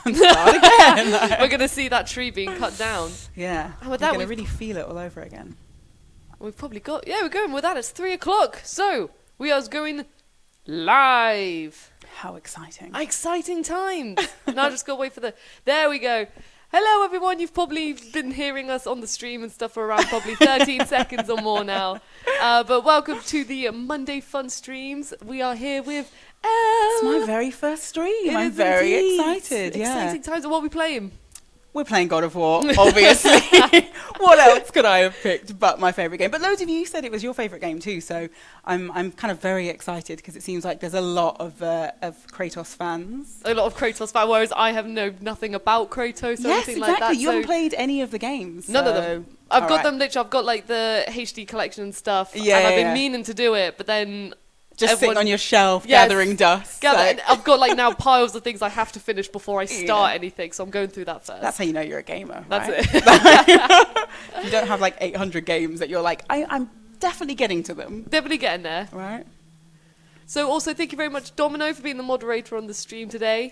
and start again. We're going to see that tree being cut down. Yeah. And We're with that, going to really feel it all over again. We've probably got... Yeah, we're going with that. It's 3 o'clock. So, we are going live. How exciting. Exciting times. Now I just got to wait for the... There we go. Hello, everyone. You've probably been hearing us on the stream and stuff for around probably 13 seconds or more now. But welcome to the Monday Fun Streams. We are here with Elle. It's my very first stream. It I'm is very indeed. excited. Yeah. Exciting times. And what are we playing? We're playing God of War, obviously. What else could I have picked but my favourite game? But loads of you said it was your favourite game too, so I'm kind of very excited because it seems like there's a lot of Kratos fans. A lot of Kratos fans, whereas I have nothing about Kratos or anything like that. You haven't played any of the games. None of them. I've got right. them literally. I've got like the HD collection and stuff. Yeah, and I've been yeah. meaning to do it, but then Just everyone, sitting on your shelf, Yes. gathering dust. like- I've got like now piles of things I have to finish before I start anything, so I'm going through that first. That's how you know you're a gamer. That's right? it. You don't have like 800 games that you're like, I'm definitely getting to them. Definitely getting there. Right? So also thank you very much, Domino, for being the moderator on the stream today.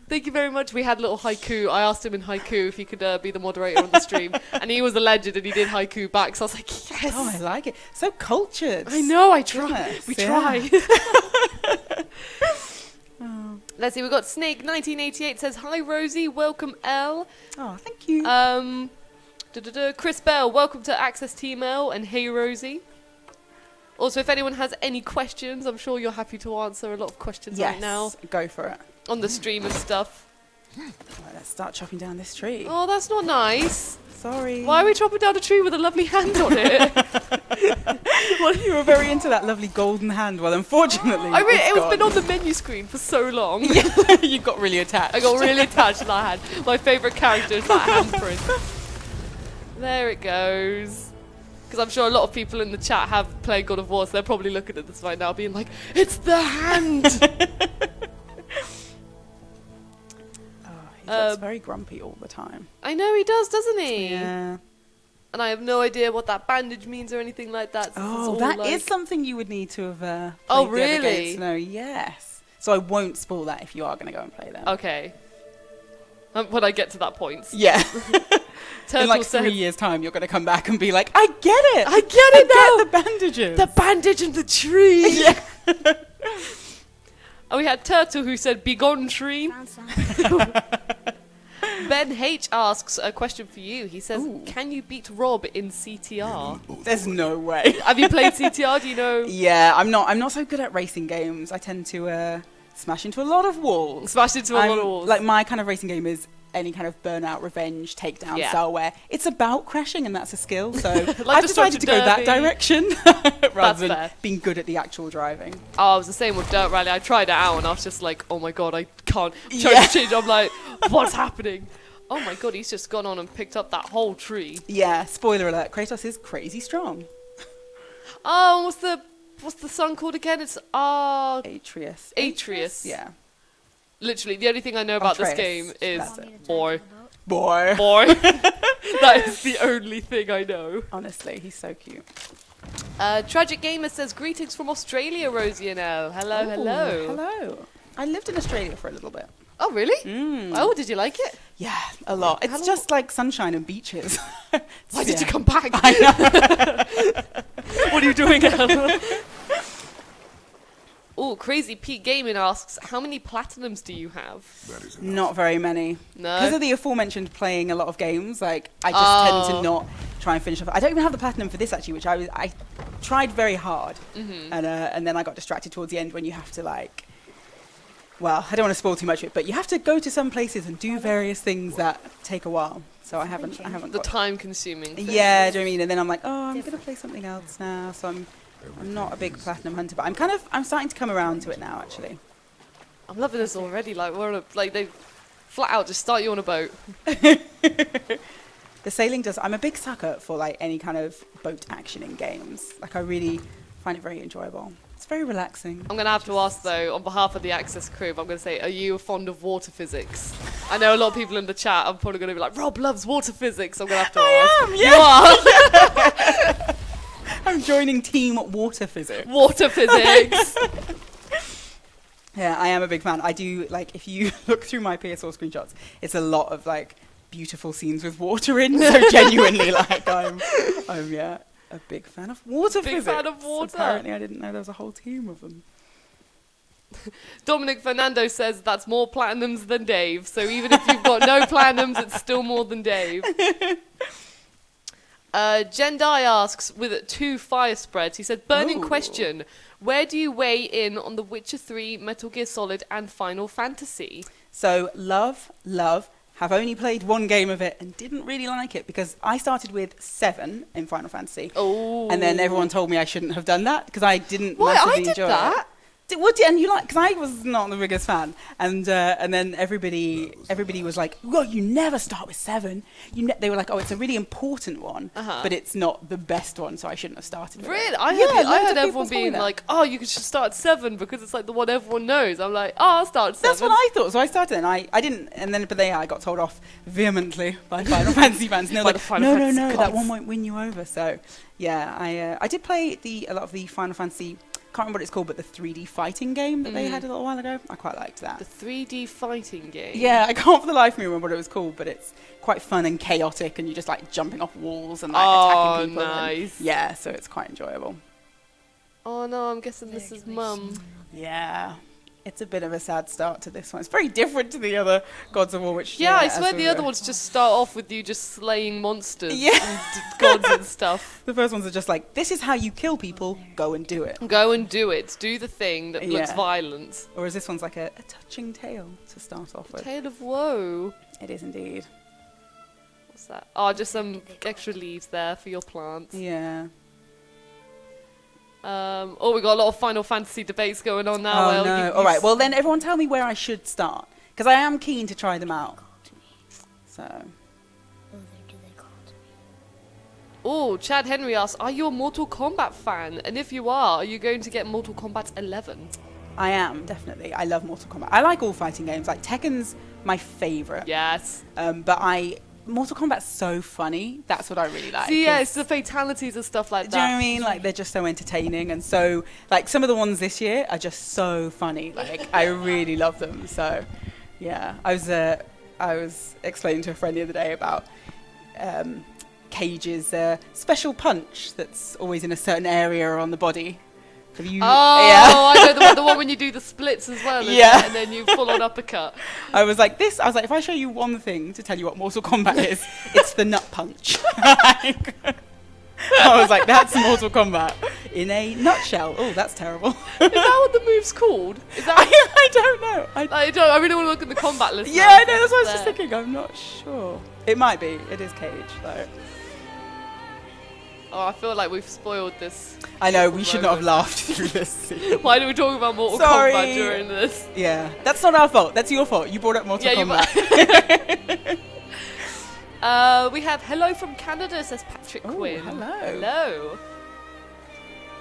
Thank you very much. We had a little haiku. I asked him in haiku if he could be the moderator on the stream, and he was a legend, and he did haiku back. So I was like, yes. Oh, I like it. So cultured. I know. I try. Goodness, We yeah. try. Let's see. We've got Snake 1988 says hi, Rosie. Welcome, Elle. Oh, thank you. Chris Bell, welcome to Access Team L, and hey, Rosie. Also, if anyone has any questions, I'm sure you're happy to answer a lot of questions right now Go for it. on the stream and stuff. Right, let's start chopping down this tree. Oh, that's not nice. Sorry. Why are we chopping down a tree with a lovely hand on it? Well, you were very into that lovely golden hand. Well, unfortunately, It's been on the menu screen for so long. You got really attached. I got really attached to that hand. My favourite character is that handprint. There it goes. Because I'm sure a lot of people in the chat have played God of War, so they're probably looking at this right now being like, it's the hand! He looks very grumpy all the time. I know he does, doesn't he? Yeah. And I have no idea what that bandage means or anything like that. Oh, that is something you would need to have played Oh, the other really? games to know. Yes. So I won't spoil that if you are going to go and play them. Okay. When I get to that point. Yeah. Turtle In like says, 3 years' time, you're going to come back and be like, I get it! I get it now! Get the bandages! The bandage and the tree! Yeah. And we had Turtle who said, begone tree. Ben H asks a question for you. He says, can you beat Rob in CTR? There's no way. Have you played CTR? Do you know? Yeah, I'm not so good at racing games. I tend to smash into a lot of walls. Smashed into a lot of walls. Like, my kind of racing game is any kind of burnout, revenge, takedown style where it's about crashing and that's a skill. So I've decided to go that direction rather than being good at the actual driving. Oh, I was the same with Dirt Rally. I tried it out and I was just like, oh my god, I can't change. I'm like, what's happening? Oh my god, he's just gone on and picked up that whole tree. Yeah, spoiler alert, Kratos is crazy strong. Oh, what's the song called again? It's Atreus. Atreus. Yeah. Literally, the only thing I know about this game is boy. That is the only thing I know. Honestly, he's so cute. Tragic Gamer says, greetings from Australia, Rosie and Elle. Hello, hello. Hello. I lived in Australia for a little bit. Oh, really? Mm. Oh, did you like it? Yeah, a lot. It's just like sunshine and beaches. Why did you come back? I know. What are you doing, Elle? Oh, Crazy Pete Gaming asks, how many platinums do you have? Not very many. No. Because of the aforementioned playing a lot of games, like I just tend to not try and finish off. I don't even have the platinum for this actually, which I tried very hard, and then I got distracted towards the end when you have to like. Well, I don't want to spoil too much of it, but you have to go to some places and do various things that take a while. So I haven't. The time-consuming thing. Yeah, do you know what I mean? And then I'm like, oh, I'm gonna play something else now. So I'm not a big platinum hunter, but I'm starting to come around to it now, actually. I'm loving this already. Like they flat out just start you on a boat. The sailing does. I'm a big sucker for like any kind of boat action in games. Like I really find it very enjoyable. It's very relaxing. I'm going to have to ask, though, on behalf of the Access crew, I'm going to say, are you fond of water physics? I know a lot of people in the chat are probably going to be like, Rob loves water physics. I'm going to have to ask. I am, yeah. You are. I'm joining Team Water Physics. Water physics. Yeah, I am a big fan. I do, like, if you look through my PS4 screenshots, it's a lot of, like, beautiful scenes with water in. So genuinely, like, I'm yeah, a big fan of water physics. Big fan of water. Apparently, I didn't know there was a whole team of them. Dominic Fernando says that's more platinums than Dave. So even if you've got no platinums, it's still more than Dave. Jendai asks, with 2 fire spreads, he said, burning question, where do you weigh in on The Witcher 3, Metal Gear Solid, and Final Fantasy? So, love, have only played 1 game of it and didn't really like it because I started with 7 in Final Fantasy. Oh. And then everyone told me I shouldn't have done that because I didn't Why? massively I did enjoy that. it. And you like, because I was not the biggest fan, and then everybody was like, "Well, you never start with 7." They were like, "Oh, it's a really important one, but it's not the best one, so I shouldn't have started with Really? it." I heard everyone being like, "Oh, you should start at 7 because it's like the one everyone knows." I'm like, "Oh, I'll start at 7." That's what I thought, so I started, and I didn't, and then I got told off vehemently by Final Fantasy fans. And they were like, "No, that one won't win you over." So, yeah, I did play a lot of the Final Fantasy. Can't remember what it's called, but the 3D fighting game that they had a little while ago. I quite liked that. The 3D fighting game? Yeah, I can't for the life of me remember what it was called, but it's quite fun and chaotic, and you're just like jumping off walls and like attacking people. Nice. Yeah, so it's quite enjoyable. Oh no, I'm guessing this is Mum. Yeah. It's a bit of a sad start to this one. It's very different to the other Gods of War, which... Yeah, I swear the other ones just start off with you just slaying monsters and gods and stuff. The first ones are just like, this is how you kill people, go and do it. Go and do it. Do the thing that looks violent. Or is this one's like a touching tale to start off with? Tale of woe. It is indeed. What's that? Oh, just some extra leaves there for your plants. Yeah. We got a lot of Final Fantasy debates going on now. Oh, no. All right, well, then everyone tell me where I should start. Because I am keen to try them out. So... Oh, Chad Henry asks, are you a Mortal Kombat fan? And if you are you going to get Mortal Kombat 11? I am, definitely. I love Mortal Kombat. I like all fighting games. Like, Tekken's my favourite. Yes. But Mortal Kombat's so funny. That's what I really like. See, yeah, it's the fatalities and stuff like that. Do you know what I mean? Like, they're just so entertaining. And so, like, some of the ones this year are just so funny. Like, I really love them. So, yeah. I was explaining to a friend the other day about Cage's special punch that's always in a certain area on the body. Have you? I know the one when you do the splits as well, and then you full on uppercut. I was like, if I show you one thing to tell you what Mortal Kombat is, it's the nut punch. I was like, that's Mortal Kombat in a nutshell. Oh, that's terrible. Is that what the move's called? Is that? I don't know. I really want to look at the combat list. Yeah, I know. That's what I was just thinking. I'm not sure. It might be. It is Cage, though. Oh, I feel like we've spoiled this. I know, we should not have laughed through this. Why do we talk about Mortal Kombat during this? Yeah, that's not our fault. That's your fault. You brought up Mortal Kombat. We have hello from Canada, says Patrick Quinn. Hello.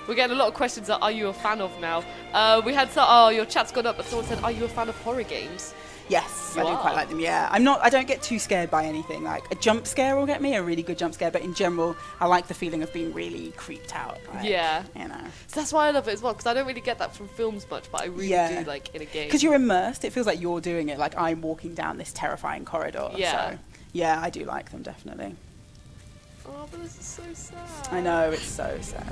We're getting a lot of questions that are you a fan of now? We had your chat's gone up, but someone said, are you a fan of horror games? Yes, I do quite like them, yeah. I don't get too scared by anything. Like, a jump scare will get me, a really good jump scare, but in general, I like the feeling of being really creeped out. Like, yeah. You know. So that's why I love it as well, because I don't really get that from films much, but I really do, like, in a game. Because you're immersed, it feels like you're doing it, like I'm walking down this terrifying corridor. Yeah. So, yeah, I do like them, definitely. Oh, but this is so sad. I know, it's so sad.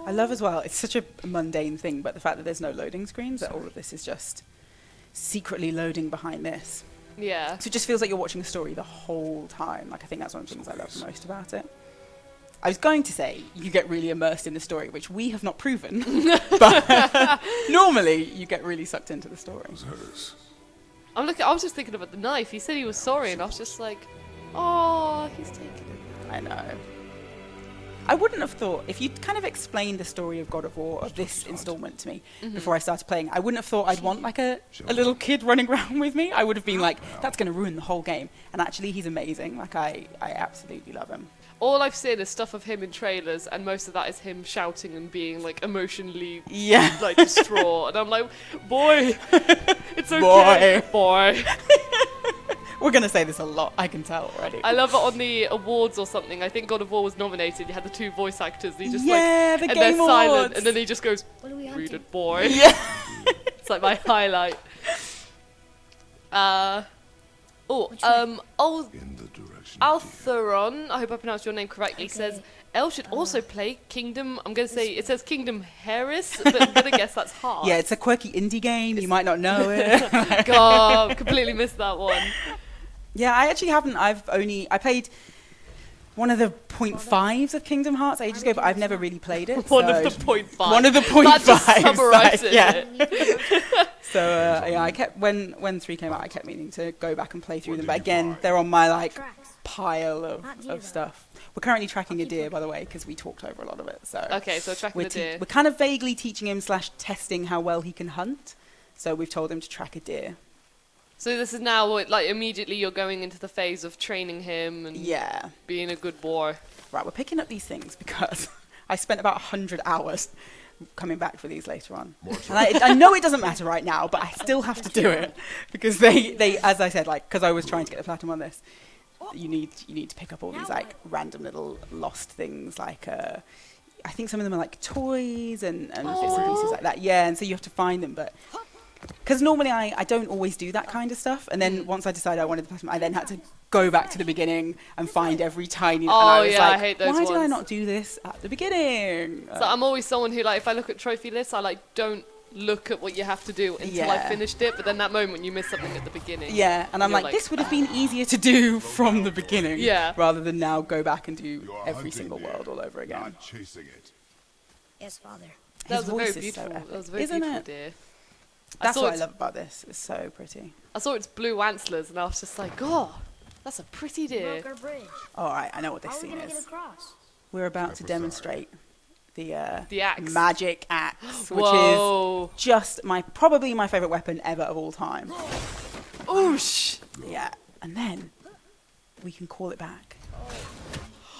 I love as well, it's such a mundane thing, but the fact that there's no loading screens, that all of this is just secretly loading behind this. Yeah. So it just feels like you're watching a story the whole time. Like, I think that's one of the things I love the most about it. I was going to say you get really immersed in the story, which we have not proven, but normally you get really sucked into the story. I was just thinking about the knife. He said he was sorry, and I was just like, oh, he's taken it. I know. I wouldn't have thought, if you'd kind of explained the story of God of War, of this installment to me, before I started playing, I wouldn't have thought I'd want like a little kid running around with me. I would have been like, that's going to ruin the whole game. And actually, he's amazing. Like, I absolutely love him. All I've seen is stuff of him in trailers, and most of that is him shouting and being like emotionally like distraught. And I'm like, boy, it's okay. Boy. We're going to say this a lot, I can tell already. I love it on the awards or something. I think God of War was nominated. You had the 2 voice actors. And he just the and Game they're Awards. silent, and then he just goes, What are we "Read hunting? it, boy." Yeah. It's like my highlight. In the direction. Altheron, I hope I pronounced your name correctly, says Elle should also play Kingdom. I'm going to say it says Kingdom Harris, but I'm going to guess that's hard. Yeah, it's a quirky indie game. You might not know it. God, completely missed that one. Yeah, I actually haven't. I played one of the 0.5s of Kingdom Hearts ages ago, but I've never really played it. One so- of the 0.5. One of the 0.5s. That just summarises yeah. it. So yeah, I kept when 3 came out, I kept meaning to go back and play through them. But again, they're on my like Tracks. pile Not deer, of though. stuff. We're currently tracking a deer, by the way, because we talked over a lot of it. So Okay, so tracking we're, the deer. we're kind of vaguely teaching him / testing how well he can hunt. So we've told him to track a deer. So this is now what, like immediately you're going into the phase of training him and Yeah. being a good boy. Right, we're picking up these things because I spent about 100 hours coming back for these later on. And I know it doesn't matter right now, but I still have to do it because they as I said, like, because I was trying to get the platinum on this, you need to pick up all these like random little lost things, like I think some of them are like toys and bits and pieces like that. Yeah, and so you have to find them, but because normally I don't always do that kind of stuff, and then once I decided I wanted the platinum, I then had to go back to the beginning and find every tiny. and I was yeah, I like, hate those why did I ones. not do this at the beginning? So I'm always someone who, like, if I look at trophy lists, I like don't look at what you have to do until I Yeah. finished it. But then that moment you miss something at the beginning. Yeah, and I'm You're like, this would have been easier to do from the beginning, Yeah. rather than now go back and do You are every hunting single deer, world all over again. Not chasing it. Yes, Father. That His was a very voice is beautiful. so That was a epic, very isn't beautiful it? deer. That's saw what I its- love about this. It's so pretty. I saw its blue antlers and I was just like, oh, that's a pretty deer. Broke our bridge. All right, I know what How this are we scene gonna get is. across? We're about to Hypersonic. demonstrate the axe. magic axe, which Whoa. is just probably my favorite weapon ever of all time. Oosh. Yeah, and then we can call it back.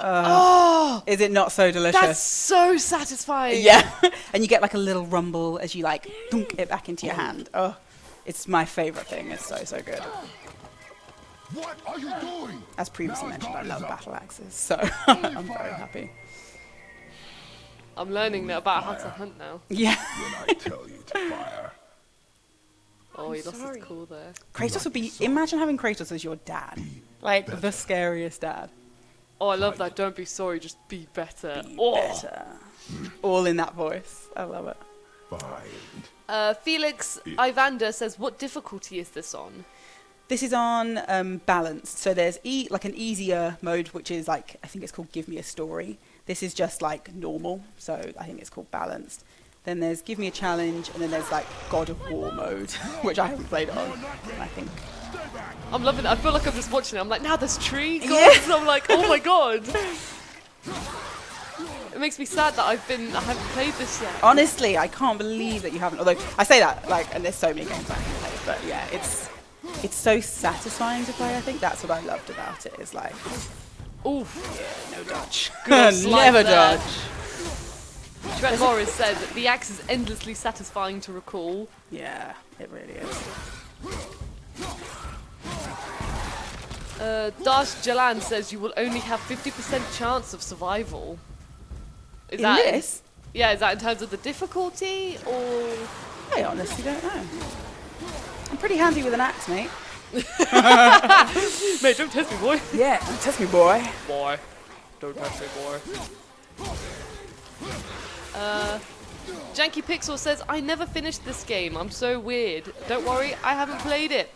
Oh, Is it not so delicious? that's so satisfying. Yeah, and you get like a little rumble as you like dunk it back into your hand. Oh, it's my favorite thing. It's so good. What are you doing? As previously Now mentioned, I God is love up. battle axes, so I'm very happy. I'm learning that about how to hunt now. Yeah, When I tell you to fire. Oh, he I'm lost sorry. his cool there. Kratos would be. Imagine having Kratos as your dad, like the scariest dad. Oh, I love that. Don't be sorry, just be better. Be Oh. better. All in that voice. I love it. Find. Felix Ivander says, what difficulty is this on? This is on balanced. So there's like an easier mode, which is like, I think it's called Give Me a Story. This is just like normal. So I think it's called balanced. Then there's Give Me a Challenge, and then there's like God of War mode, which I haven't played it on. And I think. I'm loving it. I feel like I'm just watching it. I'm like, now there's tree gods. Yeah. I'm like, oh my god. It makes me sad that I haven't played this yet. Honestly, I can't believe that you haven't. Although I say that, like, and there's so many games I haven't played, but yeah, it's so satisfying to play. I think that's what I loved about it. Is like, Oof. yeah, no dodge, Good old slide never there. dodge. Trent Morris said that the axe is endlessly satisfying to recall. Yeah, it really is. Dash Jalan says you will only have 50% chance of survival. Is In that this, Yeah, is that in terms of the difficulty or? I honestly don't know. I'm pretty handy with an axe, mate. Mate, don't test me, boy. Yeah, test me, boy. Boy, don't test me, boy. Janky Pixel says, I never finished this game. I'm so weird. Don't worry, I haven't played it.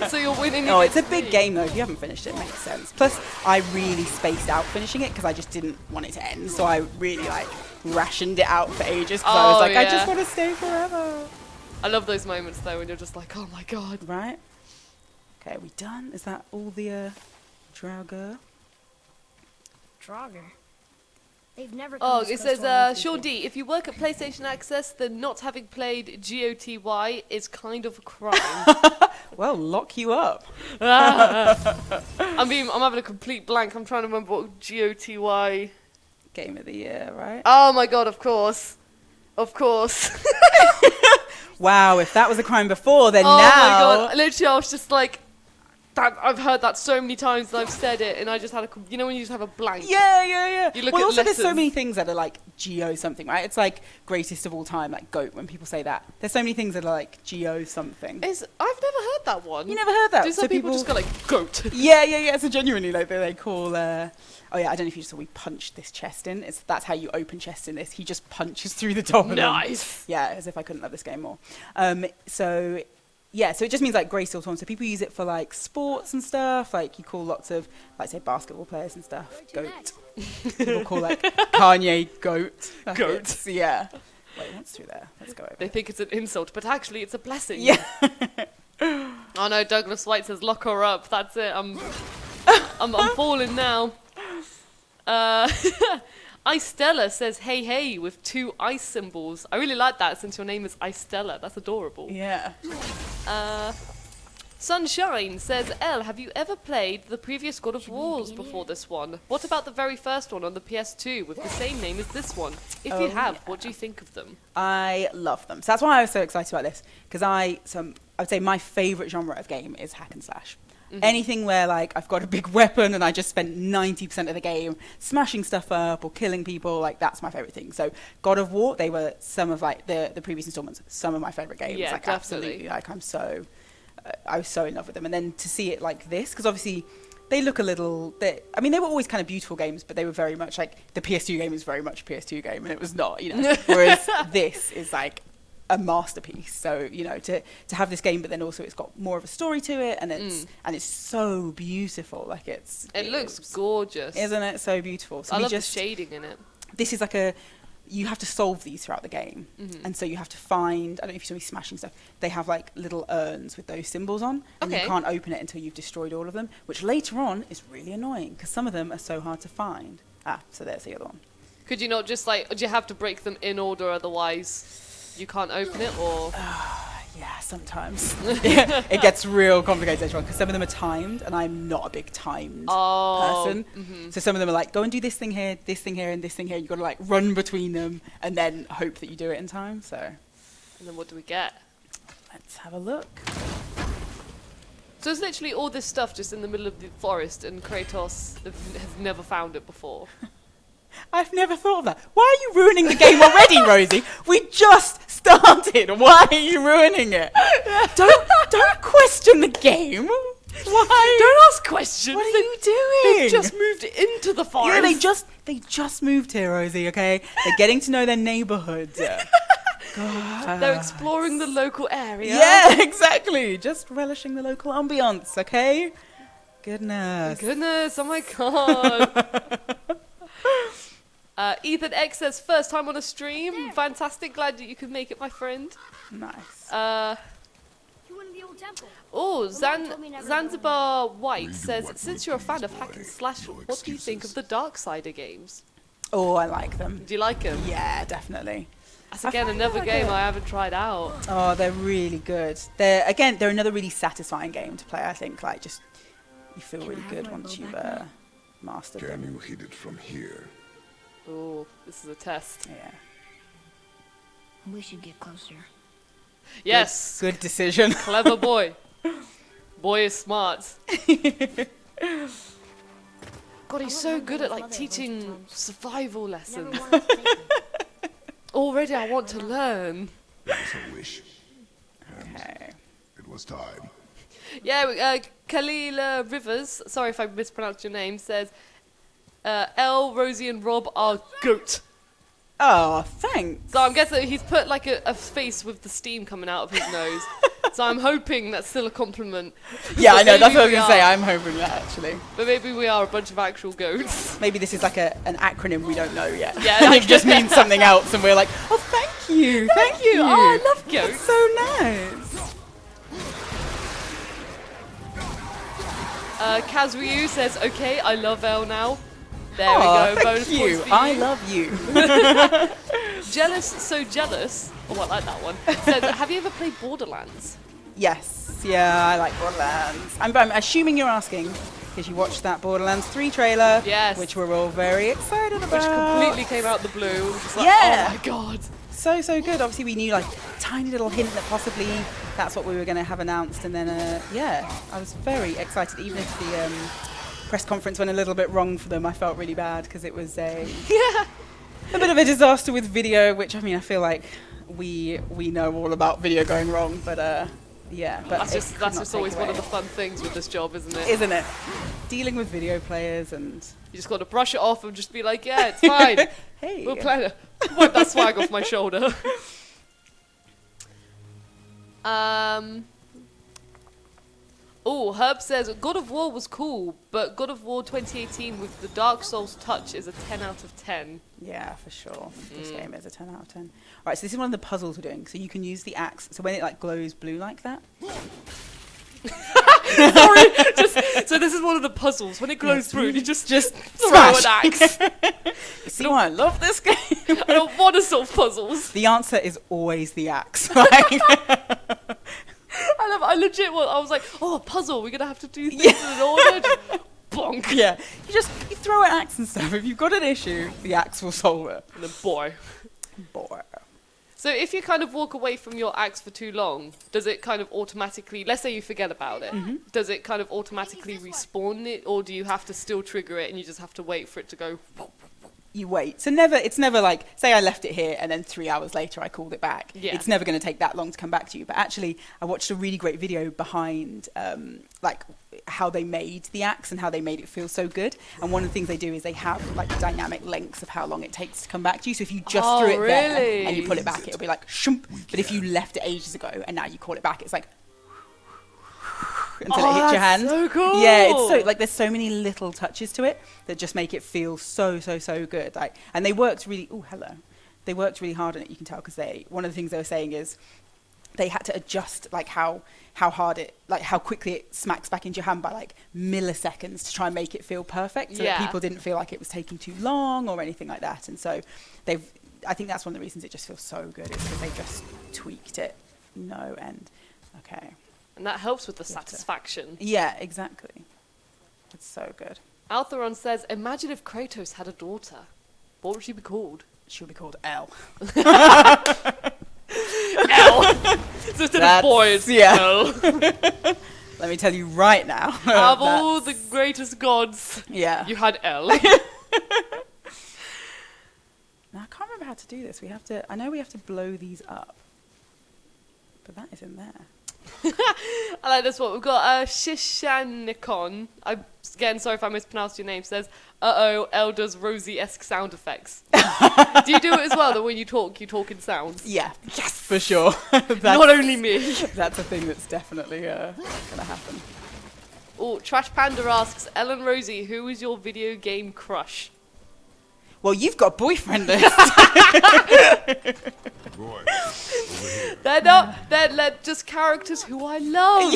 So you're winning. No, it's a against big me. game though. If you haven't finished it, it makes sense. Plus, I really spaced out finishing it because I just didn't want it to end. So I really like rationed it out for ages because I was Oh, like, I yeah. just want to stay forever. I love those moments though when you're just like, oh my god. Right? Okay, are we done? Is that all the Draugr? Draugr. They've never Oh, come it this close says, to our Sean people. D, if you work at PlayStation Access, then not having played GOTY is kind of a crime. Well, lock you up. I'm having a complete blank. I'm trying to remember what GOTY. Game of the year, right? Oh my god, of course. Of course. Wow, if that was a crime before, then Oh now. my god. Literally, I was just like, That, I've heard that so many times and I've said it and I just had you know when you just have a blank? Yeah. You look well, at also there's so letters. many things that are like Geo something, right? It's like greatest of all time, like GOAT when people say that. There's so many things that are like Geo something. I've never heard that one. You never heard that? Do some people just go like, goat? Yeah. So genuinely, like they call. Oh yeah, I don't know if you saw. We punched this chest in. That's how you open chests in this. He just punches through the top of them. Nice. Yeah, as if I couldn't love this game more. So it just means like greatest of all time. So people use it for like sports and stuff. Like you call lots of like say basketball players and stuff GOAT. People call like Kanye GOAT. Goat. Yeah. Wait, what's through there? Let's go over. They think it's an insult, but actually it's a blessing. Yeah. Oh no, Douglas White says lock her up. That's it. I'm falling now. Istella says hey with 2 ice symbols. I really like that since your name is Istella. That's adorable. Yeah. Sunshine says, Elle, have you ever played the previous God of Wars before this one? What about the very first one on the PS2 with the same name as this one? If you have, what do you think of them? I love them. So that's why I was so excited about this. Because I would say my favourite genre of game is hack and slash. Anything where like I've got a big weapon and I just spent 90% of the game smashing stuff up or killing people, like that's my favourite thing. So God of War, they were some of like the previous installments, some of my favourite games. Yeah, like definitely. absolutely. Like I was so in love with them. And then to see it like this, because obviously they look a little, they were always kind of beautiful games, but they were very much like the PS2 game is very much a PS2 game and it was not, you know. Whereas this is like a masterpiece. So, you know, to have this game, but then also it's got more of a story to it and it's so beautiful. Like it looks gorgeous. Isn't it so beautiful? So I love the shading in it. This is like you have to solve these throughout the game. And so you have to find, I don't know if you saw me smashing stuff, they have like little urns with those symbols on and you can't open it until you've destroyed all of them, which later on is really annoying because some of them are so hard to find. So there's the other one. Could you not just like, do you have to break them in order otherwise you can't open it, or? Yeah, sometimes. It gets real complicated later on because some of them are timed and I'm not a big timed person. So some of them are like, go and do this thing here, and this thing here. You've got to like run between them and then hope that you do it in time. So. And then what do we get? Let's have a look. So it's literally all this stuff just in the middle of the forest and Kratos has never found it before. I've never thought of that. Why are you ruining the game already, Rosie? We just started. Why are you ruining it? Don't question the game. Why? Don't ask questions. What are you doing? They've just moved into the forest. Yeah, they just moved here, Rosie, okay? They're getting to know their neighbourhood. God. They're exploring the local area. Yeah, exactly. Just relishing the local ambience, okay? Goodness, oh my god. Ethan X says, first time on a stream. Fantastic, glad that you could make it, my friend. Nice. You went to the old temple. Oh, Mom told me never to go Zanzibar White Read says, what since would you're a please fan of boy. hack and slash, No what do you think of excuses. the Darksider games? Oh, I like them. Do you like them? Yeah, definitely. That's again find another them game like I haven't tried out. Oh, they're really good. They're another really satisfying game to play, I think. Like, just, you feel really I have good my once bow you've back now? mastered Can them. you hit it from here? Oh, this is a test. Yeah. We should get closer. Yes, Good decision. clever boy. Boy is smart. God, he's so good at like teaching survival Never lessons. wanted to take me. Already I want to learn. It was a wish. And Okay. it was time. Yeah, Kalila Rivers, sorry if I mispronounced your name, says, Elle, Rosie and Rob are goat. Oh, thanks. So I'm guessing he's put like a face with the steam coming out of his nose. So I'm hoping that's still a compliment. Yeah, I know. That's Maybe what I was we going to say. are. I'm hoping that, actually. But maybe we are a bunch of actual goats. Maybe this is like an acronym we don't know yet. Yeah, And like- it just means something else, and we're like, oh, thank you. Thank you. Oh, I love That's goats. so nice. Kazryu says, okay, I love Elle now. There Aw, we go. thank Bonus you. points for I love you. Jealous, so jealous. Oh, I like that one. Says, have you ever played Borderlands? Yes. Yeah, I like Borderlands. I'm assuming you're asking because you watched that Borderlands 3 trailer. Yes. Which we're all very excited about. Which completely came out the blue. Just like, Yeah. oh my god. so good. Obviously, we knew like tiny little hint that possibly that's what we were going to have announced, and then yeah, I was very excited. Even if the press conference went a little bit wrong for them, I felt really bad because it was a bit of a disaster with video. Which I mean, I feel like we know all about video going wrong, but yeah. But that's just always one of the fun things with this job, isn't it? Isn't it? Dealing with video players and. You just got to brush it off and just be like, yeah, it's fine. Hey. We'll plan it. Wipe that swag off my shoulder. Oh, Herb says, God of War was cool, but God of War 2018 with the Dark Souls touch is a 10 out of 10. Yeah, for sure. This game is a 10 out of 10. All right, so this is one of the puzzles we're doing. So you can use the axe. So when it like glows blue like that. Sorry, so this is one of the puzzles. When it glows through, you just throw smash. an axe. You see why I love this game? I don't want to solve puzzles. The answer is always the axe. I legit I was like, oh, a puzzle. We're gonna have to do things in order. Just bonk. Yeah, you throw an axe and stuff. If you've got an issue, the axe will solve it. And then boy. So if you kind of walk away from your axe for too long, does it kind of automatically, let's say you forget about it, does it kind of automatically respawn it, or do you have to still trigger it and you just have to wait for it to go? You wait. So it's never like, say I left it here and then 3 hours later I called it back. Yeah. It's never going to take that long to come back to you. But actually, I watched a really great video behind like how they made the axe and how they made it feel so good. And one of the things they do is they have like dynamic lengths of how long it takes to come back to you. So if you just threw it there and you pull it back, it'll be like shump. But if you left it ages ago and now you call it back, it's like until it hits your hand. So cool. Yeah, it's so like there's so many little touches to it that just make it feel so good. Like, and they worked really. Oh, hello. They worked really hard on it. You can tell because one of the things they were saying is they had to adjust like how hard it, like how quickly it smacks back into your hand by like milliseconds to try and make it feel perfect, so that people didn't feel like it was taking too long or anything like that. And so I think that's one of the reasons it just feels so good is because they just tweaked it no end. Okay. And that helps with the satisfaction. Yeah, exactly. It's so good. Altheron says, imagine if Kratos had a daughter. What would she be called? She'll be called Elle. Elle. So instead of boys, Elle. Let me tell you right now. Of all the greatest gods, you had Elle. Now, I can't remember how to do this. I know we have to blow these up. But that is in there. I like this one. We've got Shishanikon. Again, sorry if I mispronounced your name. Says, Elle does Rosie-esque sound effects. Do you do it as well? That when you talk in sounds? Yeah. Yes, for sure. Not only me. That's a thing that's definitely going to happen. Oh, Trash Panda asks, Elle and Rosie, who is your video game crush? Well, you've got a boyfriend list. Boy, they're just characters who I love.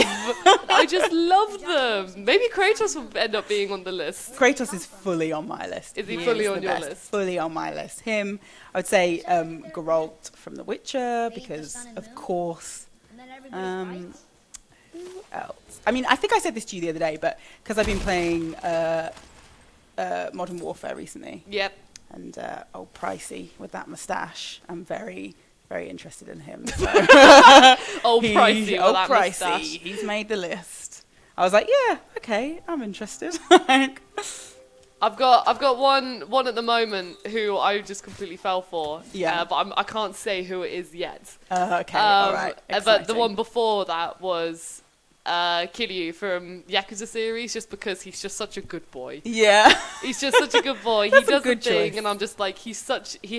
I just love them. Maybe Kratos will end up being on the list. Kratos is fully on my list. Is he fully on your list? Fully on my list. Him, I would say Geralt from The Witcher, because of course. Who else? I mean, I think I said this to you the other day, but because I've been playing Modern Warfare recently. Yep. And old Pricey with that moustache, I'm very, very interested in him. So. Old Pricey with that moustache. He's made the list. I was like, yeah, okay, I'm interested. I've got one at the moment who I just completely fell for. Yeah. But I can't say who it is yet. Okay, all right. But the one before that was Kiryu from Yakuza series, just because he's just such a good boy. Yeah. He's just such a good boy. He does a thing, choice. And I'm just like, he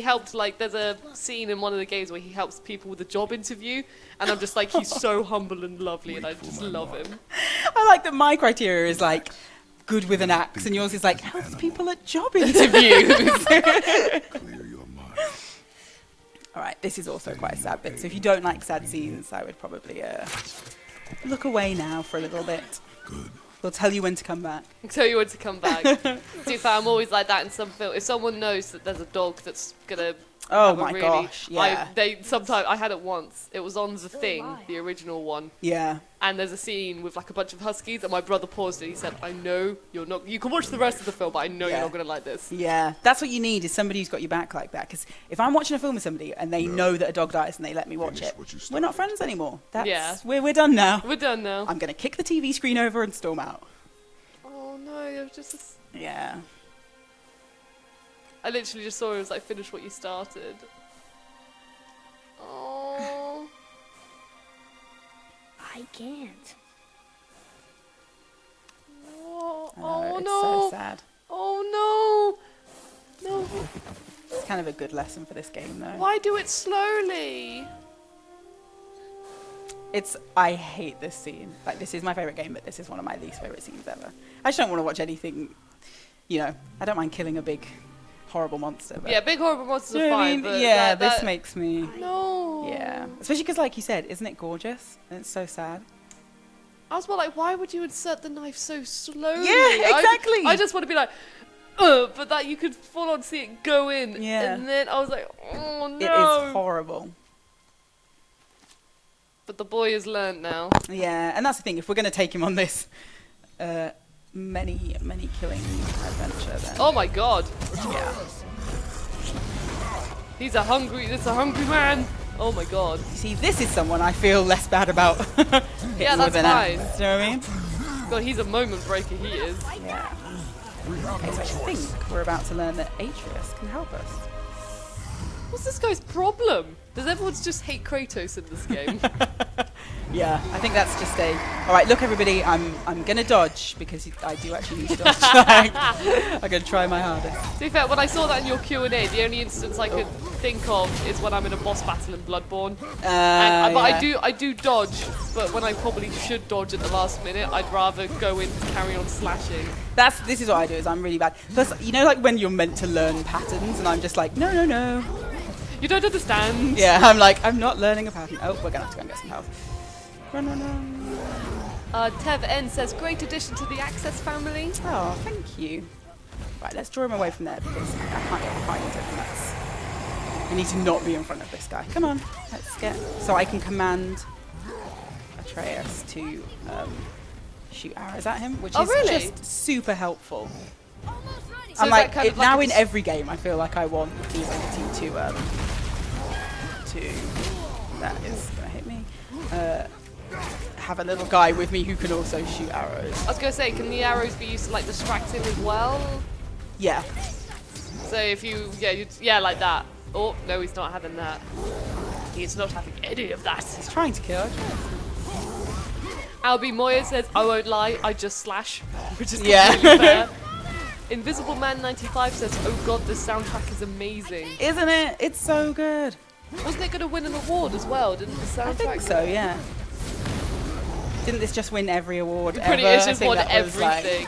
helped, like, there's a scene in one of the games where he helps people with a job interview, and I'm just like, he's so humble and lovely, and I just love him. I like that my criteria is like, good with an axe, and yours is like, helps people at job interviews. Clear your mind. All right, this is also quite a sad bit, so if you don't like sad scenes, I would probably look away now for a little bit. Good. They'll tell you when to come back. I'll tell you when to come back. To be fair, I'm always like that in some film. If someone knows that there's a dog that's gonna Oh that were my gosh, yeah. I had it once. It was on The Thing, alive. the original one. Yeah. And there's a scene with like a bunch of huskies, and my brother paused it. He said, "I know you're not. You can watch the rest of the film, but I know Yeah. you're not gonna like this." Yeah, that's what you need, is somebody who's got your back like that. Because if I'm watching a film with somebody and they know that a dog dies and they let me watch Finish it, what you we're not started. friends anymore. That's, Yeah. we're done now. We're done now. I'm going to kick the TV screen over and storm out. Oh no, it was just. Yeah. I literally just saw it was like, "Finish what you started." Oh. I can't. Oh, I know, oh it's no. so sad. Oh no. No. It's kind of a good lesson for this game, though. Why do it slowly? I hate this scene. Like, this is my favourite game, but this is one of my least favourite scenes ever. I just don't want to watch anything, you know, I don't mind killing a big, horrible monster. But Yeah, big horrible monsters you are know what I fine, mean? but Yeah, that, this makes me... No. Yeah. Especially because, like you said, isn't it gorgeous? And it's so sad. I was more like, why would you insert the knife so slowly? Yeah, exactly. I just want to be like, but that you could full on see it go in. Yeah. And then I was like, oh no. It is horrible. But the boy has learned now. Yeah, and that's the thing. If we're going to take him on this many killing adventure, then... Oh my god. Yeah. It's a hungry man. Oh my god. See, this is someone I feel less bad about. Yeah, hitting that's with an fine. axe, do you know what I mean? God, he's a moment breaker, he is. Yeah. Okay, so I think we're about to learn that Atreus can help us. What's this guy's problem? Does everyone just hate Kratos in this game? Yeah, I think that's just a... All right, look, everybody, I'm going to dodge because I do actually need to dodge. I'm going to try my hardest. To be fair, when I saw that in your Q&A, the only instance I could think of is when I'm in a boss battle in Bloodborne. But Yeah. I do dodge, but when I probably should dodge at the last minute, I'd rather go in to carry on slashing. This is what I do, is I'm really bad. Plus, you know, like when you're meant to learn patterns and I'm just like, no. You don't understand. Yeah, I'm like, I'm not learning a pattern. Oh, we're going to have to go and get some health. Run. Tev N says, great addition to the Access family. Oh, thank you. Right, let's draw him away from there because I can't get behind him. I need to not be in front of this guy. Come on, let's get... So I can command Atreus to shoot arrows at him, which is really? just super helpful. So I'm is like, that kind of now a in every game, I feel like I want the ability to that is gonna hit me. Have a little guy with me who can also shoot arrows. I was going to say, can the arrows be used to like distract him as well? Yeah. So if you, like that. Oh, no, he's not having that. He's not having any of that. He's trying to kill. Albie Moyer says, I won't lie, I just slash. Which is Yeah. completely fair. Invisible Man 95 says, oh god, this soundtrack is amazing. Isn't it? It's so good. Wasn't it going to win an award as well? Didn't the soundtrack? I think so, yeah. Didn't this just win every award Pretty, ever? it's I just think won that was, like- everything.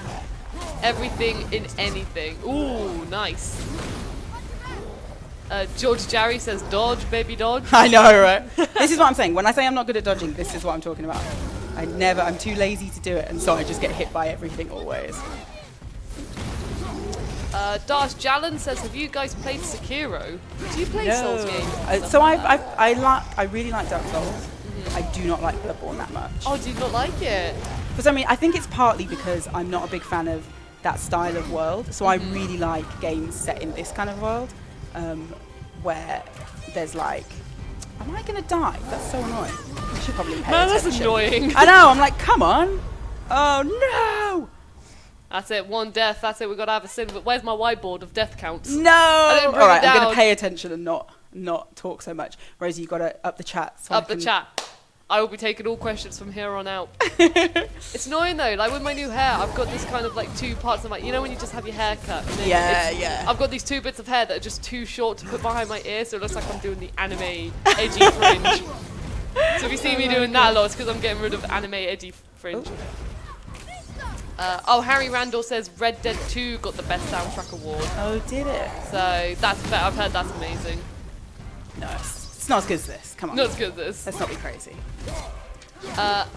Everything in anything. Ooh, nice. George Jarry says, dodge, baby, dodge. I know, right? This is what I'm saying. When I say I'm not good at dodging, this is what I'm talking about. I'm too lazy to do it, and so I just get hit by everything always. Dash Jalen says, have you guys played Sekiro? Do you play Souls games? So I really like Dark Souls. I do not like Bloodborne that much. Oh, do you not like it? Because I mean, I think it's partly because I'm not a big fan of that style of world. So I really like games set in this kind of world, where there's like, am I gonna die? That's so annoying. I should probably pay Man, that's attention. annoying. I know. I'm like, come on. Oh no. That's it, one death, that's it, we've got to have a sin. Where's my whiteboard of death counts? No. didn't bring All right, it I'm down. gonna pay attention and not talk so much. Rosie, you've got to up the chat. So Up the chat. I will be taking all questions from here on out. It's annoying though, like with my new hair, I've got this kind of like two parts of my, you know when you just have your hair cut? And then Yeah. I've got these two bits of hair that are just too short to put behind my ear, so it looks like I'm doing the anime edgy fringe. So if you see me doing that a lot, it's because I'm getting rid of anime edgy fringe. Harry Randall says Red Dead 2 got the best soundtrack award. Oh, did it? So that's fair. I've heard that's amazing. No, it's not as good as this. Come on. Not as good as this. Let's not be crazy.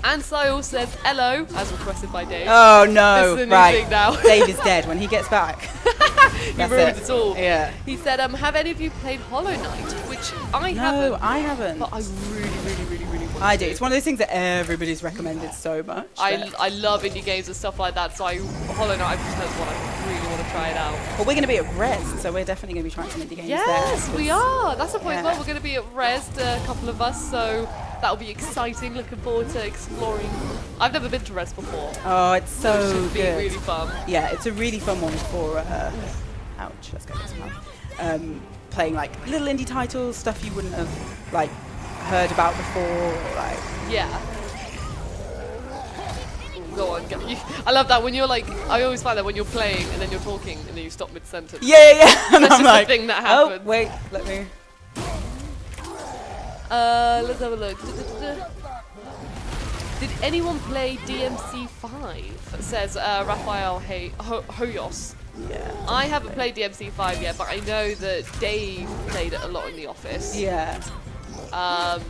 Ansile says hello, as requested by Dave. Oh no! This is a new Right, thing now. Dave is dead when he gets back. he That's ruined it. it all. Yeah. He said, have any of you played Hollow Knight? Which I No, haven't. I haven't. But I really want I to. do. It's one of those things that everybody's recommended so much. I love indie games and stuff like that, so Hollow Knight I've just heard one. I really want to try it out. Well, we're going to be at Res, so we're definitely going to be trying some indie games Yes, there. we are. That's the point as well. Yeah. We're going to be at Res, a couple of us, so that'll be exciting. Looking forward to exploring. I've never been to Res before. Oh, it's so It should be good. really fun. Yeah, it's a really fun one for, ouch, let's go this one. Playing like little indie titles, stuff you wouldn't have like heard about before, or, like. Yeah. Go on, I love that when you're like, I always find that when you're playing and then you're talking and then you stop mid-sentence. Yeah. And That's I'm just like, a thing that oh, happens. wait, let me. Let's have a look. Did anyone play DMC 5? Says Raphael Hoyos. Yeah. I haven't played DMC 5 yet, but I know that Dave played it a lot in the office. Yeah.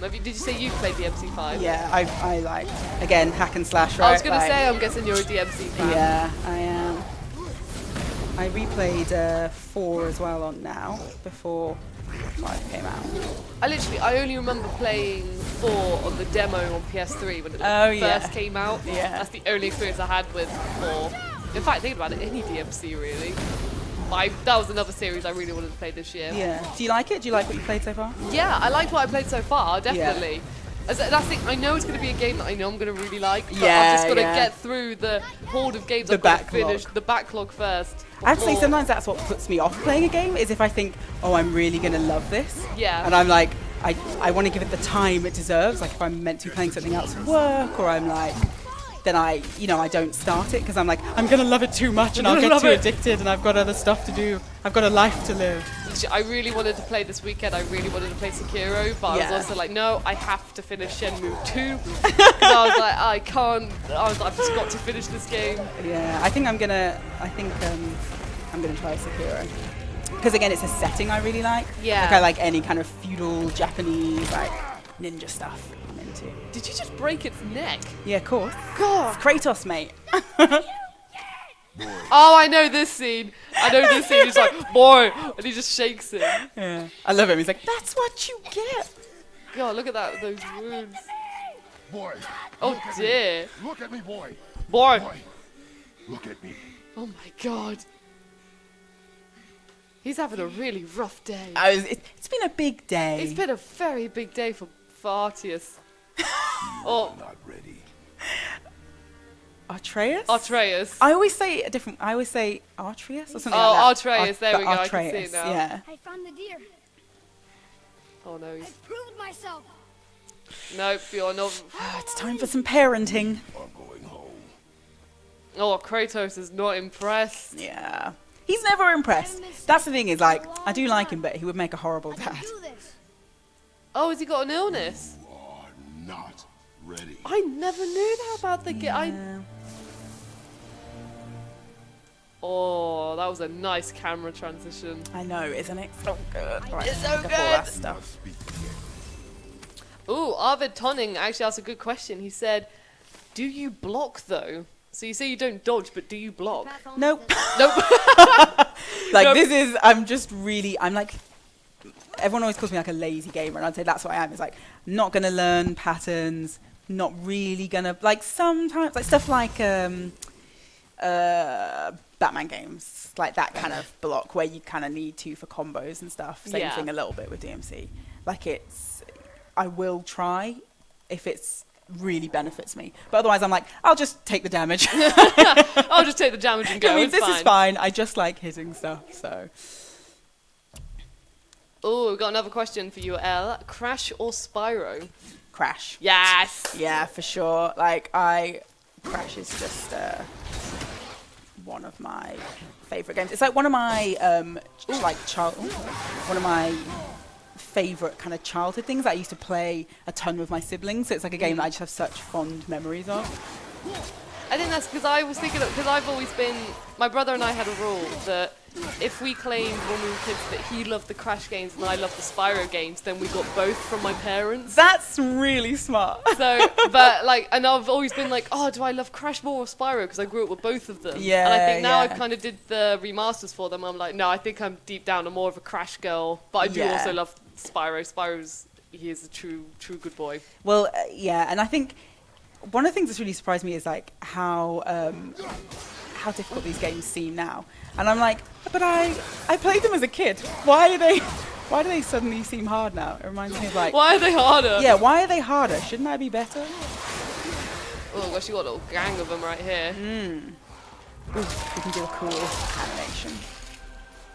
Did you say you played DMC 5? Yeah, I like, again, hack and slash, right? I was going to Like, say, I'm guessing you're a DMC fan. yeah, I am. I replayed 4 as well on now, before 5 came out. I only remember playing 4 on the demo on PS3 when it first came out. Yeah. That's the only experience I had with 4. In fact, thinking about it, any DMC really. That was another series I really wanted to play this year. Yeah. Do you like it? Do you like what you played so far? Yeah, I liked what I played so far, definitely. That's the thing, I know it's going to be a game that I know I'm going to really like, but I've just got to get through the horde of games I've got to finish, the backlog first. I have to say, sometimes that's what puts me off playing a game, is if I think, oh, I'm really going to love this. Yeah. And I'm like, I want to give it the time it deserves. Like, if I'm meant to be playing something else at work, or I'm like, then I don't start it, because I'm like, I'm going to love it too much, and I'll get too addicted, and I've got other stuff to do. I've got a life to live. I really wanted to play this weekend. I really wanted to play Sekiro, but I was also like, no, I have to finish Shenmue 2. Because I was like, I can't. I've just got to finish this game. Yeah, I think I'm gonna try Sekiro. Because again, it's a setting I really like. Yeah. Like I like any kind of feudal Japanese like ninja stuff I'm into. Did you just break its neck? Yeah, of course. God. It's Kratos, mate. Oh, I know this scene. He's like, boy, and he just shakes him. Yeah. I love him. He's like, that's what you get. God, look at that, those wounds. Boy. Oh dear. Look at me, boy. Boy. Boy. Look at me. Oh my God. He's having a really rough day. It's been a big day. It's been a very big day for Artius. Oh, Not ready. Atreus? I always say Atreus or something like that. Oh, Atreus, there we go, I can see Atreus, it now. yeah. I found the deer. Oh no, I proved myself. nope, you're not. It's time for some parenting. I'm going home. Oh, Kratos is not impressed. Yeah. He's never impressed. That's the thing, is like, I do like him, but he would make a horrible I can dad. do this. Oh, has he got an illness? You are not ready. I never knew that about the guy. Yeah. Oh, that was a nice camera transition. I know, isn't it? So good. Right, It's so look up all good. that stuff. Ooh, Arvid Tonning actually asked a good question. He said, do you block though? So you say you don't dodge, but do you block? Nope. Nope. Like, Nope. I'm like, everyone always calls me like a lazy gamer, and I'd say that's what I am. It's like, not going to learn patterns, not really going to, like, sometimes, like, stuff like Batman games, like that kind of block where you kind of need to for combos and stuff. Same thing a little bit with DMC. Like, I will try if it's really benefits me, but otherwise I'm like, I'll just take the damage. I'll just take the damage and go. I mean, it's this fine. is fine. I just like hitting stuff, so. Oh, we've got another question for you, Elle. Crash or Spyro? Crash. Yes. Yeah, for sure. Like, Crash is just one of my favorite games. It's like one of my one of my favorite kind of childhood things that I used to play a ton with my siblings. So it's like a game that I just have such fond memories of. I think that's because I was thinking, because I've always been, my brother and I had a rule that if we claimed when we were kids that he loved the Crash games and I loved the Spyro games, then we got both from my parents. That's really smart. So, but like, and I've always been like, oh, do I love Crash more or Spyro? Because I grew up with both of them. Yeah, and I think now I yeah. kind of did the remasters for them. I'm like, no, I think I'm deep down, I'm more of a Crash girl. But I do Yeah. also love Spyro. He is a true good boy. Well, yeah, and I think one of the things that's really surprised me is like how difficult these games seem now. And I'm like, but I played them as a kid. Why do they suddenly seem hard now? It reminds me of like, Why are they harder? yeah, why are they harder? Shouldn't I be better? Oh gosh, you got a little gang of them right here. Ooh, we can do a cool animation.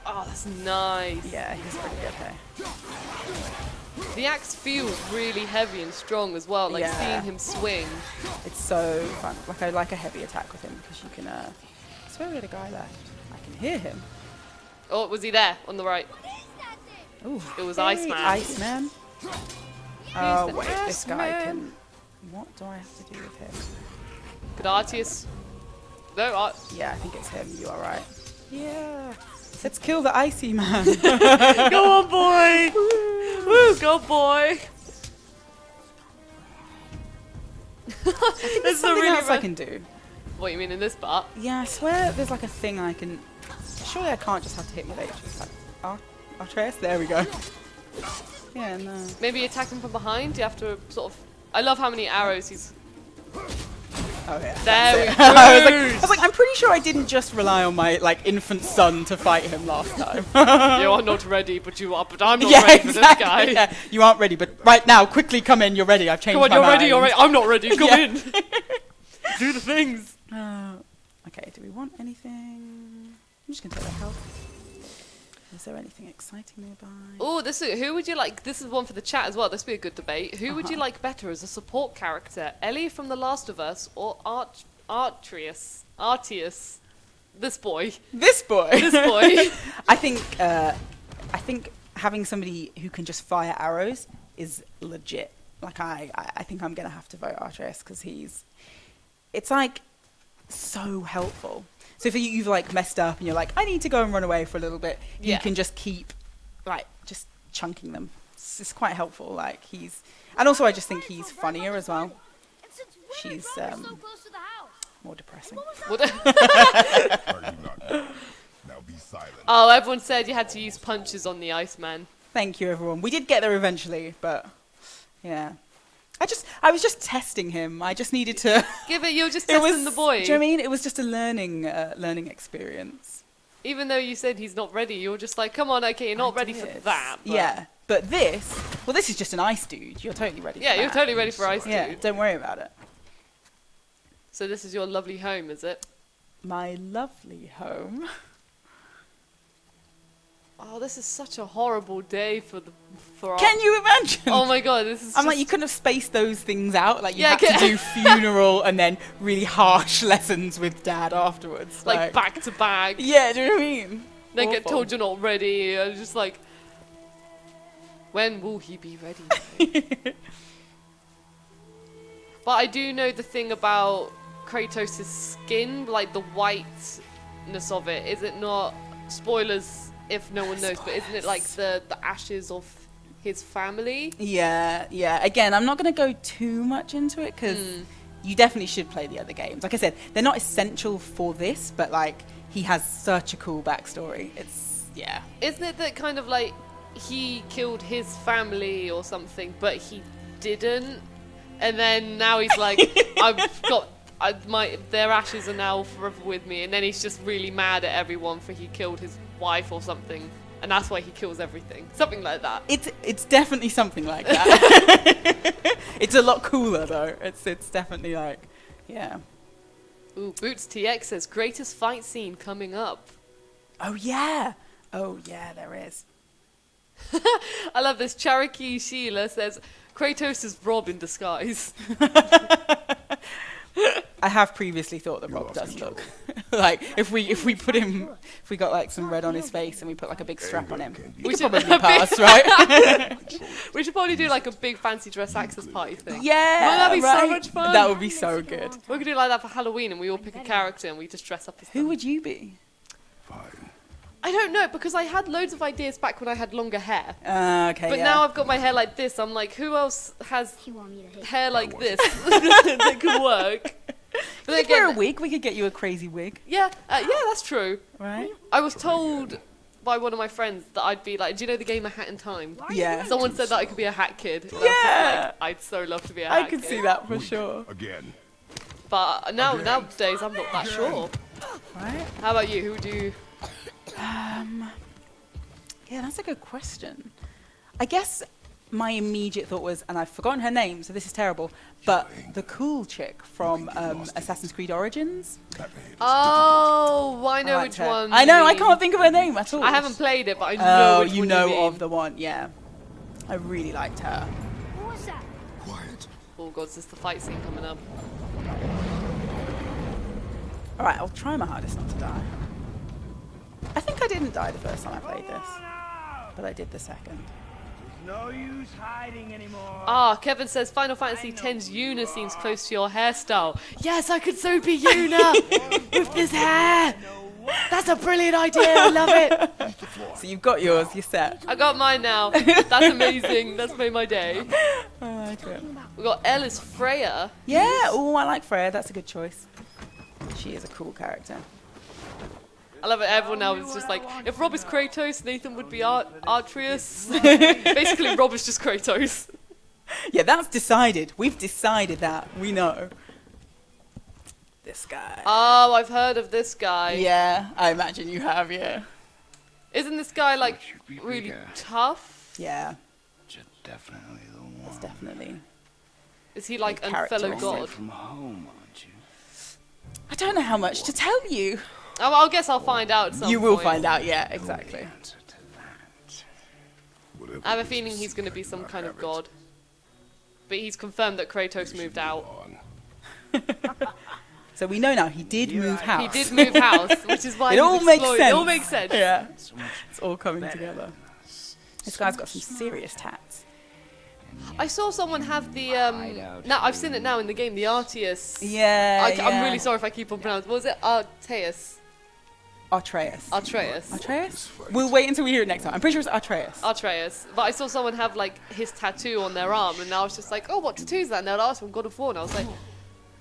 Oh, that's nice. Yeah, he's pretty good here. The axe feels really heavy and strong as well. Like Yeah. seeing him swing. It's so fun. Like I like a heavy attack with him because you can. I swear we had a guy left. I can hear him. Oh, was he there on the right? Ooh, It was hey, Iceman. Iceman. Oh the wait, this guy Iceman? can. What do I have to do with him? Gratius. No, Yeah, I think it's him. You are right. Yeah. Let's kill the icy man. go on, boy. Woo, go boy. This is a Something really else I can do. What you mean in this part? Yeah, I swear there's like a thing I can. Surely I can't just have to hit with H. Like, Atreus? There we go. Yeah, no. Maybe attack him from behind. You have to sort of. I love how many arrows he's. Oh yeah. There we go. I was like, I'm pretty sure I didn't just rely on my like infant son to fight him last time. You are not ready, but you are. But I'm not Yeah, ready for exactly, this guy. yeah. You aren't ready, but right now, quickly come in. You're ready. I've changed Come on, my you're mind. ready. You're ready. I'm not ready. Come Yeah. in. Do the things. Okay, do we want anything? I'm just gonna take that health. Is there anything exciting nearby? Oh, who would you like? This is one for the chat as well. This would be a good debate. Who would you like better as a support character, Ellie from The Last of Us or Artius? This boy. This boy. This boy. I think having somebody who can just fire arrows is legit. Like I think I'm gonna have to vote Artius because it's like so helpful. So if you've like messed up and you're like, I need to go and run away for a little bit, Yeah. you can just keep like just chunking them. It's quite helpful. Like and also I just think he's funnier as well. She's so close to the house. more depressing. What- Are you not? Now be silent. Oh, everyone said you had to use punches on the Iceman. Thank you, everyone. We did get there eventually, but yeah. I was just testing him. I just needed to. Give it. You're just It testing was, the boy. Do you know what I mean? It was just a learning experience. Even though you said he's not ready, you're just like, come on, okay, you're not I ready for did. that. But Yeah, but this is just an ice dude. You're totally ready. Yeah, for you're that. totally ready for Ice Yeah, Dude. don't worry about it. So this is your lovely home, is it? My lovely home. Oh, this is such a horrible day for our... Can you imagine? Oh my god, this is I'm like, just- you couldn't have spaced those things out. Like, you Yeah, had to do funeral and then really harsh lessons with dad afterwards. like back to back. Yeah, do you know what I mean? Then get Awful. told you're not ready. Just like, when will he be ready? But I do know the thing about Kratos' skin, like the whiteness of it. Is it not, spoilers if no one knows, but isn't it like the ashes of his family? Yeah. Again, I'm not going to go too much into it because you definitely should play the other games. Like I said, they're not essential for this, but like he has such a cool backstory. Yeah. Isn't it that kind of like he killed his family or something, but he didn't? And then now he's like, their ashes are now forever with me. And then he's just really mad at everyone for he killed his wife or something. And that's why he kills everything. Something like that. It's definitely something like that. It's a lot cooler though. It's definitely like, yeah. Ooh, Boots TX says, greatest fight scene coming up. Oh yeah, there is. I love this. Cherokee Sheila says, Kratos is Rob in disguise. I have previously thought that You Rob lost does control. look Like if we got like some red on his face and we put like a big strap on him, he We could should- probably pass, right? We should probably do like a big fancy dress access party thing. Yeah, Wouldn't that be so right? much fun? That would be so good. We could do like that for Halloween, and we all pick a character and we just dress up as them. Who would you be? Fine. I don't know, because I had loads of ideas back when I had longer hair. Okay, But yeah. now I've got my hair like this. I'm like, who else has You want me to hit hair like this that could work? But we could wear a wig. We could get you a crazy wig, yeah, that's true. right? I was told by one of my friends that I'd be like, do you know the game A Hat in Time? Yeah. Someone said that I could be a hat kid. And I was just Yeah. like, I'd so love to be a hat I could kid. see that for sure. Again. But nowadays, I'm not that sure. Right? How about you? Who would you... Yeah, that's a good question. I guess my immediate thought was, and I've forgotten her name, so this is terrible, but the cool chick from Assassin's Creed Origins. That made us Oh, I know liked which her. one. I know, you I mean. can't think of her name at all. I haven't played it, but I know Oh, which you one know you mean. of the one, yeah. I really liked her. What was that? quiet. Oh god, is this the fight scene coming up? Alright, I'll try my hardest not to die. I think I didn't die the first time I played this, but I did the second. No use hiding anymore. Ah, Kevin says Final Fantasy X's Yuna seems close to your hairstyle. Yes, I could so be Yuna with this hair. That's a brilliant idea. I love it. So you've got yours, you're set. I got mine now. That's amazing. That's made my day. I like it. We got Elle as Freya. Yeah, oh, I like Freya, that's a good choice. She is a cool character. I love it. Everyone now is just like, if Rob is Kratos, Nathan would be Atreus. Basically, Rob is just Kratos. Yeah, that's decided. We've decided that. We know. This guy. Oh, I've heard of this guy. Yeah, I imagine you have, yeah. Isn't this guy like Should be really bigger. tough? Yeah, Just definitely the one. that's definitely. Is he like a Character fellow on god? From home, aren't you? I don't know how much to tell you. Oh, I guess I'll find out. At some You will point. find out, yeah, exactly. Answer to that. Whatever I have a it is, feeling he's going to be some I kind of have it. god. But he's confirmed that Kratos moved out. On. So we know now he did move house. He did move house, which is why It he's all makes exploited. sense. It all makes sense. Yeah, So much it's all coming better together. than us. This guy's got some serious tats. I saw someone have the now I've seen it now in the game, the Arceus. Yeah, I'm really sorry if I keep on pronouncing. What was it? Arceus. Atreus. Atreus. Atreus? We'll wait until we hear it next time. I'm pretty sure it's Atreus. Atreus. But I saw someone have like his tattoo on their arm, and I was just like, oh, what tattoo is that? And they asked from God of War, and I was like,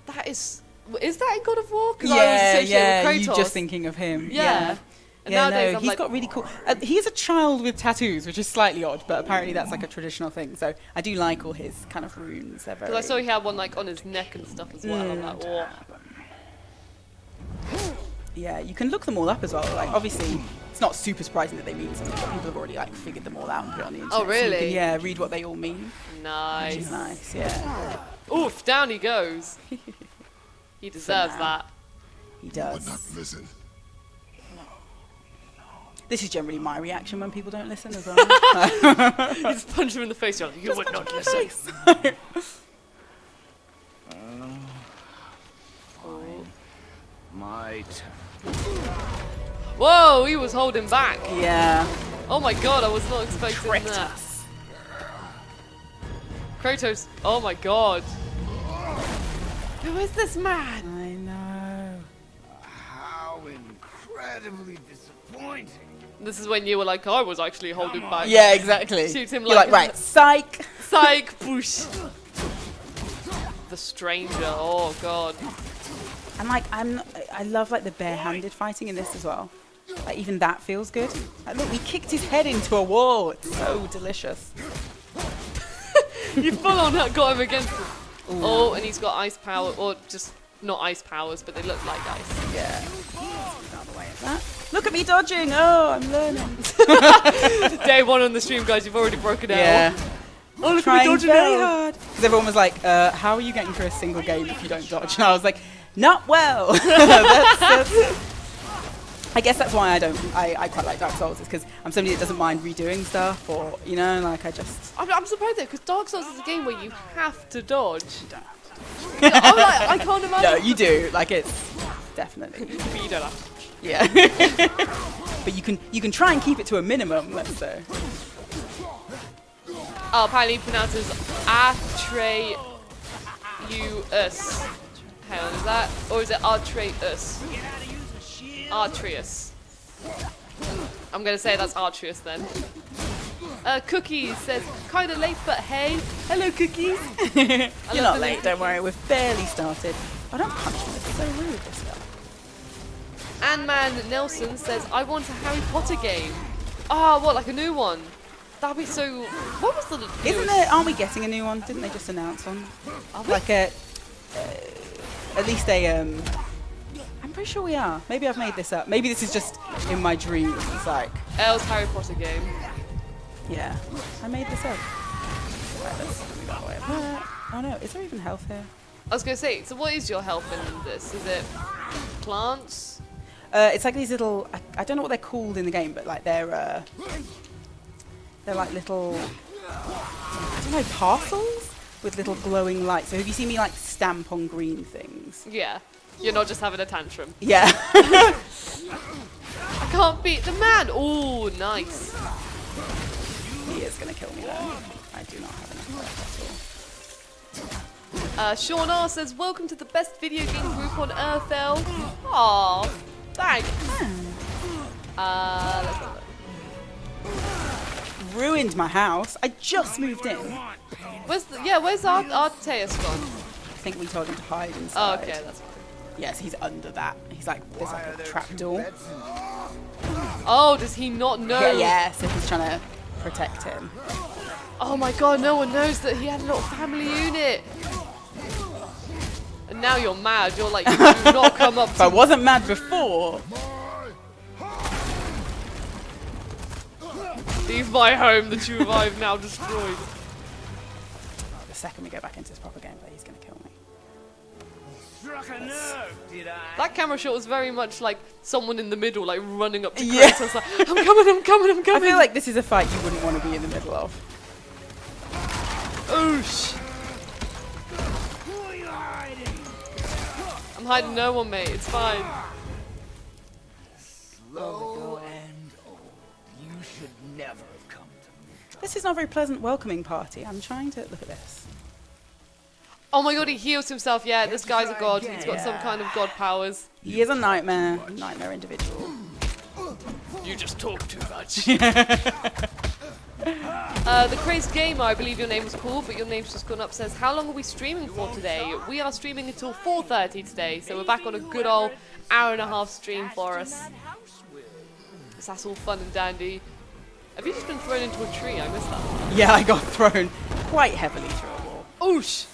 that is that in God of War? Because I was associated yeah, with you Kratos. just thinking of him. Yeah. And Yeah, nowadays no, I'm he's like, got really cool. He's a child with tattoos, which is slightly odd, but apparently that's like a traditional thing. So I do like all his kind of runes. They're very. because I saw he had one like on his neck and stuff as well. I'm like, what? Yeah, you can look them all up as well. Like obviously, it's not super surprising that they mean something, but people have already like figured them all out and put it on the internet. Oh, So you can, really? yeah, read what they all mean, which Nice. is nice. Yeah, Oof, down he goes. He deserves now. that. he Would not does. listen. This is generally my reaction when people don't listen as well. You just punch him in the face. You're like, you would not listen. My turn. Whoa, he was holding back. Yeah, Oh my god, I was not expecting that. Kratos. Kratos. Oh my god. Who is this man? I know. How incredibly disappointing. This is when you were like, I was actually holding back. Yeah, exactly. Shoot him You're like- like right, psych. Psych, push. The stranger. Oh god. And like I love like the barehanded fighting in this as well. Like even that feels good. Like look, we kicked his head into a wall. It's so delicious. You full on got him against him. Oh, and he's got ice power, or just not ice powers, but they look like ice. Yeah. Out of the way of that. Look at me dodging. Oh, I'm learning. Day one on the stream, guys. You've already broken out. Yeah. Oh, look at me Trying dodging very now. hard. Because everyone was like, how are you getting through a single game if you don't dodge? And I was like, not well. that's I guess that's why I quite like Dark Souls, is because I'm somebody that doesn't mind redoing stuff, or, you know, like I just... I'm surprised though, because Dark Souls is a game where you have to dodge. don't have to. I'm like, I can't imagine. No, you do. Like it's... definitely. But you don't have to. Yeah. But you can try and keep it to a minimum, let's say. Oh, apparently he pronounces Atreus. Hang on, is that? Or is it Atreus? Atreus. I'm going to say that's Atreus then. Cookies says, kind of late, but hey. Hello, Cookies. You're not late, don't worry. We've barely started. Oh, don't punch me. It's so rude, this stuff. Ant-Man Nelson says, I want a Harry Potter game. Ah, what, like a new one? That'd be so... What was the... Isn't there... Aren't we getting a new one? Didn't they just announce one? Like a... at least a... I'm pretty sure we are. Maybe I've made this up. Maybe this is just in my dreams. It's like... Elle's Harry Potter game. Yeah. I made this up. Right, let's move that way. Oh no, is there even health here? I was going to say, so what is your health in this? Is it plants? It's like these little... I don't know what they're called in the game, but like they're like little... I don't know, parcels? With little glowing lights. So have you seen me like stamp on green things? Yeah. You're not just having a tantrum. Yeah. I can't beat the man. Oh, nice. He is going to kill me though. I do not have enough health at all. Sean R says, welcome to the best video game group on Earth, Elle. Aww, thanks. Let's have a look. Ruined my house. I just moved in. Where's Arteus gone? I think we told him to hide Oh, inside. okay, that's fine. Yes, he's under that. He's like, there's like a trap door. Oh, does he not know? Yeah, so he's trying to protect him. Oh my god, no one knows that he had a little family unit. And now you're mad. You're like, you do not come up If to I wasn't mad before. leave my home that you have now destroyed. The second we go back into this proper gameplay, he's going to kill me. Struck a nerve, did I? That camera shot was very much like someone in the middle, like running up to Yeah. Kratos, like, I'm coming, I'm coming, I'm I coming. feel like this is a fight you wouldn't want to be in the middle of. Oosh. Who are you hiding? I'm hiding no one, mate. It's fine. Slow and old. You should never have come to me. This is not a very pleasant welcoming party. I'm trying to... Look at this. Oh my god, he heals himself. Yeah, this guy's a god. He's got some kind of god powers. He is a nightmare individual. You just talk too much. The Crazed Gamer, I believe your name was called, but your name's just gone up, says, how long are we streaming for today? We are streaming until 4:30 today, so we're back on a good old hour-and-a-half stream for us. So that's all fun and dandy. Have you just been thrown into a tree? I missed that. Yeah, I got thrown quite heavily through a wall. Oosh!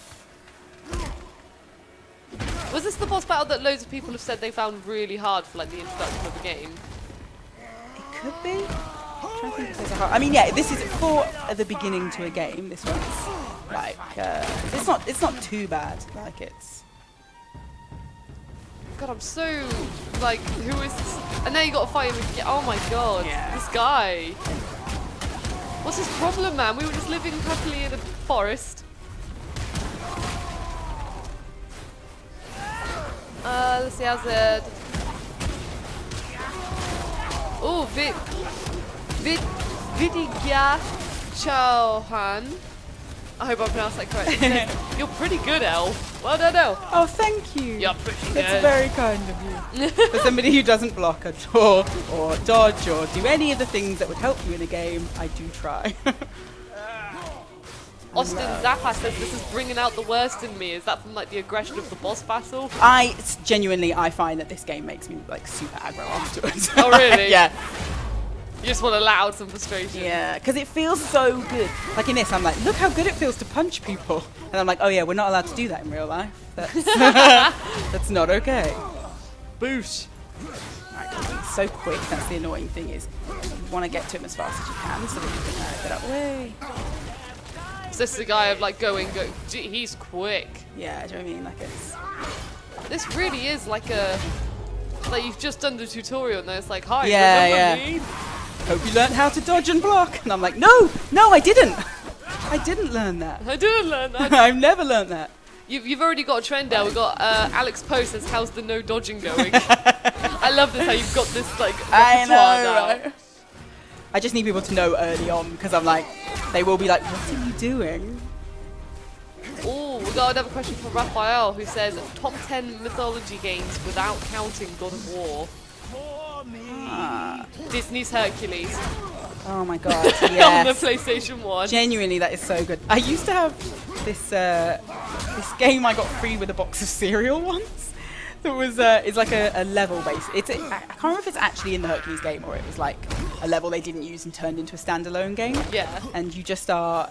Was this the boss battle that loads of people have said they found really hard for like the introduction of the game? It could be. I'm trying to think if there's a hard... I mean, yeah, this is for the beginning to a game. This one's like it's not too bad. Like it's... God, I'm so like, who is this? And now you got to fight him again. Oh my god, Yeah. this guy. What's his problem, man? We were just living happily in a forest. Let's see, how's it? Oh, Vidya Chauhan. I hope I pronounced that correctly. Says, you're pretty good, Elle. Well done, Elle. Oh, thank you. You're pretty good. That's very kind of you. For somebody who doesn't block a door or dodge or do any of the things that would help you in a game, I do try. Austin Zappa says this is bringing out the worst in me. Is that from like the aggression of the boss battle? I find that this game makes me like super aggro afterwards. Oh really? Yeah. You just want to let out some frustration. Yeah, because it feels so good. Like in this, I'm like, look how good it feels to punch people. And I'm like, oh yeah, we're not allowed to do that in real life. That's, that's not okay. Boosh. Right, he's so quick, that's the annoying thing is, you want to get to him as fast as you can so that you can get up. Way. So this is the guy of like go. Gee, he's quick. Yeah, do you know what I mean? Like it's... This really is like a... Like you've just done the tutorial and then it's like, hi, Yeah, remember yeah. me? Hope you learned how to dodge and block. And I'm like, no, I didn't. I didn't learn that. I didn't learn that. I've never learned that. You've already got a trend there. We've got Alex Poe says, "How's the no dodging going?" I love this how you've got this like I know, repertoire now. right? I just need people to know early on because I'm like, they will be like, what are you doing? Oh, we got another question from Raphael who says top 10 mythology games without counting God of War. Disney's Hercules Oh my god, on the yes. PlayStation 1. Genuinely, that is so good. I used to have this this game I got free with a box of cereal once. That was it's like a level base. I can't remember if it's actually in the Hercules game or it was like a level they didn't use and turned into a standalone game. Yeah. And you just are.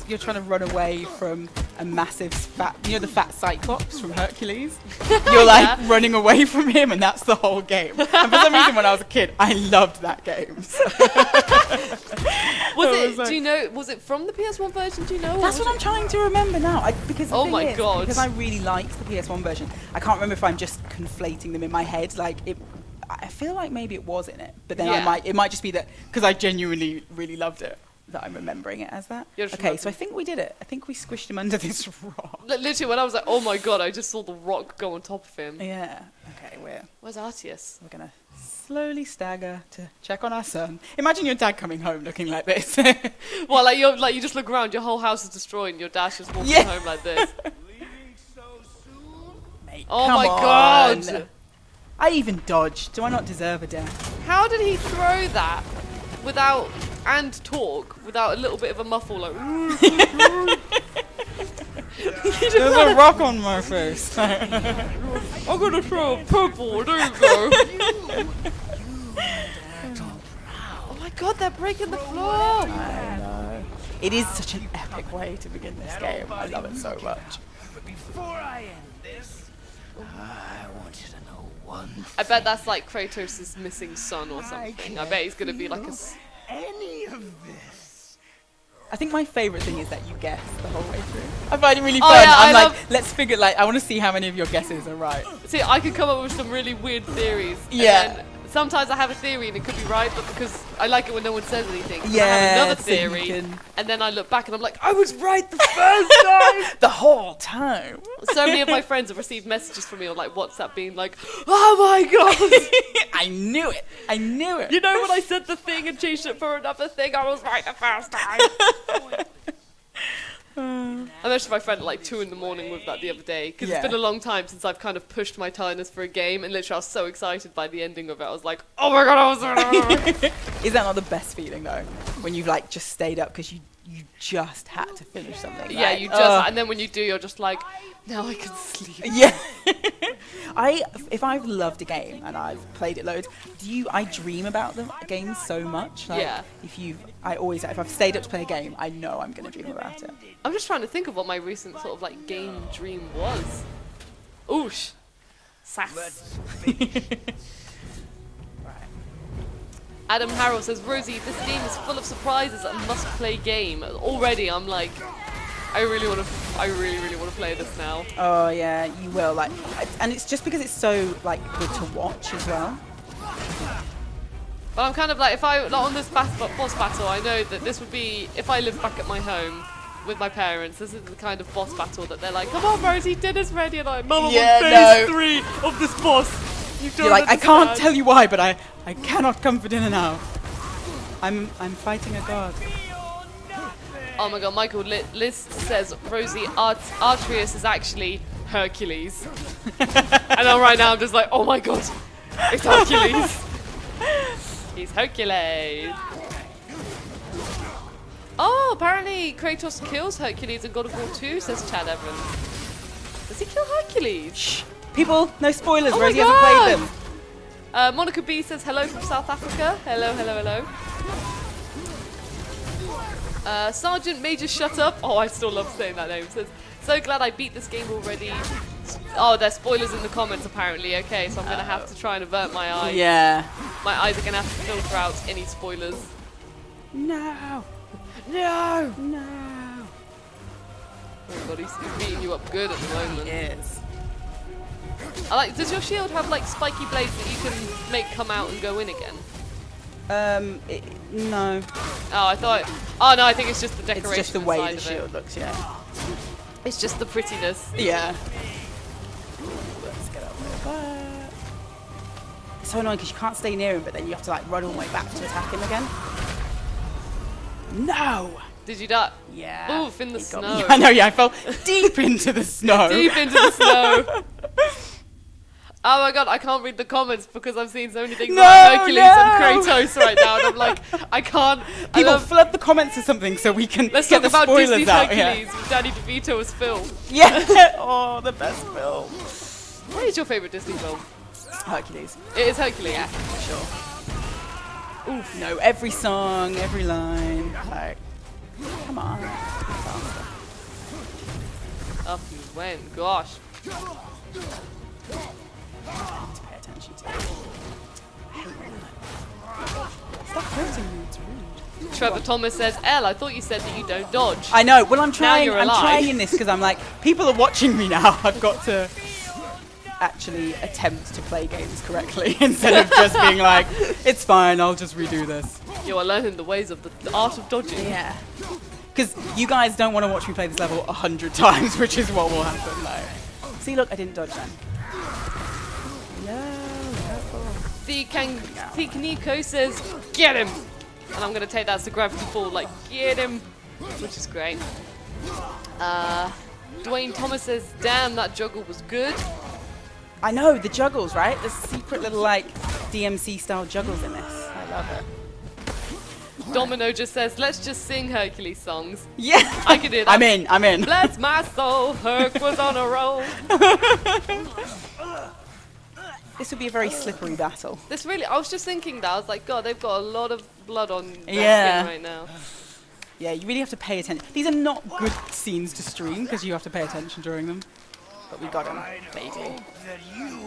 You're trying to run away from a massive fat, the fat Cyclops from Hercules. You're like Yeah. running away from him, and that's the whole game. And for some reason, when I was a kid, I loved that game. So. Do you know? Was it from the PS1 version? Do you know? That's what I'm trying to remember now. Because the Oh thing my is, God. because I really liked the PS1 version. I can't remember if I'm just conflating them in my head. I feel like maybe it was in it, but then Yeah. it might just be that because I genuinely really loved it. That I'm remembering it as that. You're just Okay, so I think we did it. I think we squished him under this rock. Literally, when I was like, "Oh my god!" I just saw the rock go on top of him. Yeah. Okay, Where's Arceus? we're gonna slowly stagger to check on our son. Imagine your dad coming home looking like this. Well, you just look around, your whole house is destroyed, and your dad's just walking Yeah. home like this. Mate, Oh come my on. god! I even dodged. Do I not deserve a death? How did he throw that without without a little bit of a muffle like? There's a rock on my face. I'm gonna throw a purple. There you go. Oh my god, they're breaking the floor. I know. It is such an epic way to begin this game. I love it so much. But before I end this, I want you to know one. I bet that's like Kratos' missing son or something. I bet he's gonna be like a. Any of this. I think my favourite thing is that you guess the whole way through. I find it really Oh, fun. yeah, I'm I like, love- let's figure, I want to see how many of your guesses are right. See, I could come up with some really weird theories. and Yeah. then sometimes I have a theory and it could be right, but because I like it when no one says anything. I Yeah, have another so you theory, can- and then I look back and I'm like, I was right the first time. The whole time. So many of my friends have received messages from me on like WhatsApp being like, "Oh my god, I knew it. I knew it. you know when I said the thing and changed it for another thing, I was right the first time." I mentioned my friend at like 2 in the morning with that the other day because Yeah. it's been a long time since I've kind of pushed my tiredness for a game, and literally I was so excited by the ending of it. I was like, "Oh my god, I was!" Is that not the best feeling though? When you've just stayed up because you just had to finish something. Yeah, like, you just, and then when you do, you're just like, now I can sleep. Yeah. If I've loved a game and I've played it loads, I dream about the games so much. Yeah. If I've stayed up to play a game, I know I'm gonna dream about it. I'm just trying to think of what my recent sort of like game dream was. Oosh. Sass. Adam Harrell says, Rosie, this game is full of surprises and must-play game. Already, I'm like, I really want to play this now. Oh yeah, you will and it's just because it's so good to watch as well. But I'm kind of like, if I on this boss battle, I know that this would be if I lived back at my home with my parents. This is the kind of boss battle that they're like, "Come on, Rosie, dinner's ready," and I'm like, "Mama, Yeah, on phase no. 3 of this boss." You don't You're like, I can't understand." tell you why, but I cannot come for dinner now. I'm fighting a god. Oh my god, Michael List says Rosie Artreus is actually Hercules. And right now I'm just like, oh my god, it's Hercules. He's Hercules. Oh, apparently Kratos kills Hercules in God of War 2, says Chad Evans. Does he kill Hercules? Shh. People, no spoilers. Oh my Rosie hasn't played God. them. Monica B says hello from South Africa. Hello, hello, hello. Sergeant Major Shut Up. Oh, I still love saying that name. Says, so glad I beat this game already. Oh, there's spoilers in the comments apparently. Okay, so I'm going to have to try and avert my eyes. Yeah. My eyes are going to have to filter out any spoilers. No. No! No. Oh god, he's beating you up good at the moment. Yes. I like, does your shield have like spiky blades that you can make come out and go in again? No. Oh, I thought. Oh no, I think it's just the decoration. It's just the way inside the of shield looks. Yeah. It's just the prettiness. Yeah. Let's get up there. It's so annoying because you can't stay near him, but then you have to like run all the way back to attack him again. No! Did you die? Yeah. Oof, in the He got snow. me. I know, yeah, I fell deep into the snow. Deep into the snow. Oh my god, I can't read the comments because I'm seeing so many things No, about Hercules and no. Kratos right now, and I'm like, I can't. People flood the comments or something so we can Let's get talk the about spoilers Disney's out. Hercules with Danny DeVito as Phil. Yeah. Yeah. Oh, the best film. What is your favourite Disney film? Hercules. It is Hercules. Yeah, for sure. Oof. No, every song, every line. Like, come on. Faster. Up you went, gosh. To pay attention to. I hate when that. Stop hurting me, it's rude. Trevor Thomas says, Elle, I thought you said that you don't dodge. I know. Well, I'm trying. you're I'm alive. trying in this because I'm like, people are watching me now. I've got to actually attempt to play games correctly instead of just being like, it's fine. I'll just redo this. You are learning the ways of the art of dodging. Yeah. Because you guys don't want to watch me play this level 100 times, which is what will happen. Like, see, look, I didn't dodge then. The Nico says, get him! And I'm going to take that as the gravity fall, like, get him! Which is great. Dwayne Thomas says, damn, that juggle was good. I know, the juggles, right? The secret little, like, DMC style juggles in this. I love it. Domino just says, let's just sing Hercules songs. Yeah. I can do that. I'm in. Bless my soul, Herc was on a roll. This would be a very slippery battle. This really, I was just thinking that. I was like, God, they've got a lot of blood on their Yeah. skin right now. Yeah, you really have to pay attention. These are not good scenes to stream because you have to pay attention during them. But we got them, baby. That you,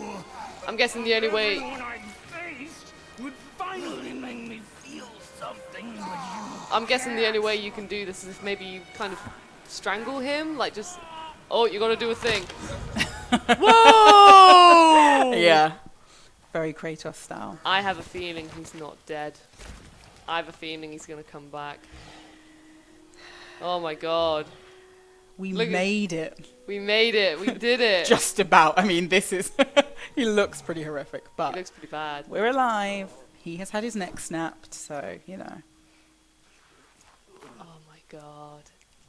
I'm guessing the only way. when I faced, would finally make me feel something. But I'm guessing the only way you can do this is if maybe you kind of strangle him, like just. Oh, you got to do a thing. Whoa! Yeah. Very Kratos style. I have a feeling he's not dead. I have a feeling he's going to come back. Oh my god. We Look at- made it. We made it. We did it. Just about. I mean, this is... he looks pretty horrific, It but looks pretty bad. we're alive. He has had his neck snapped, so, you know. Oh my god.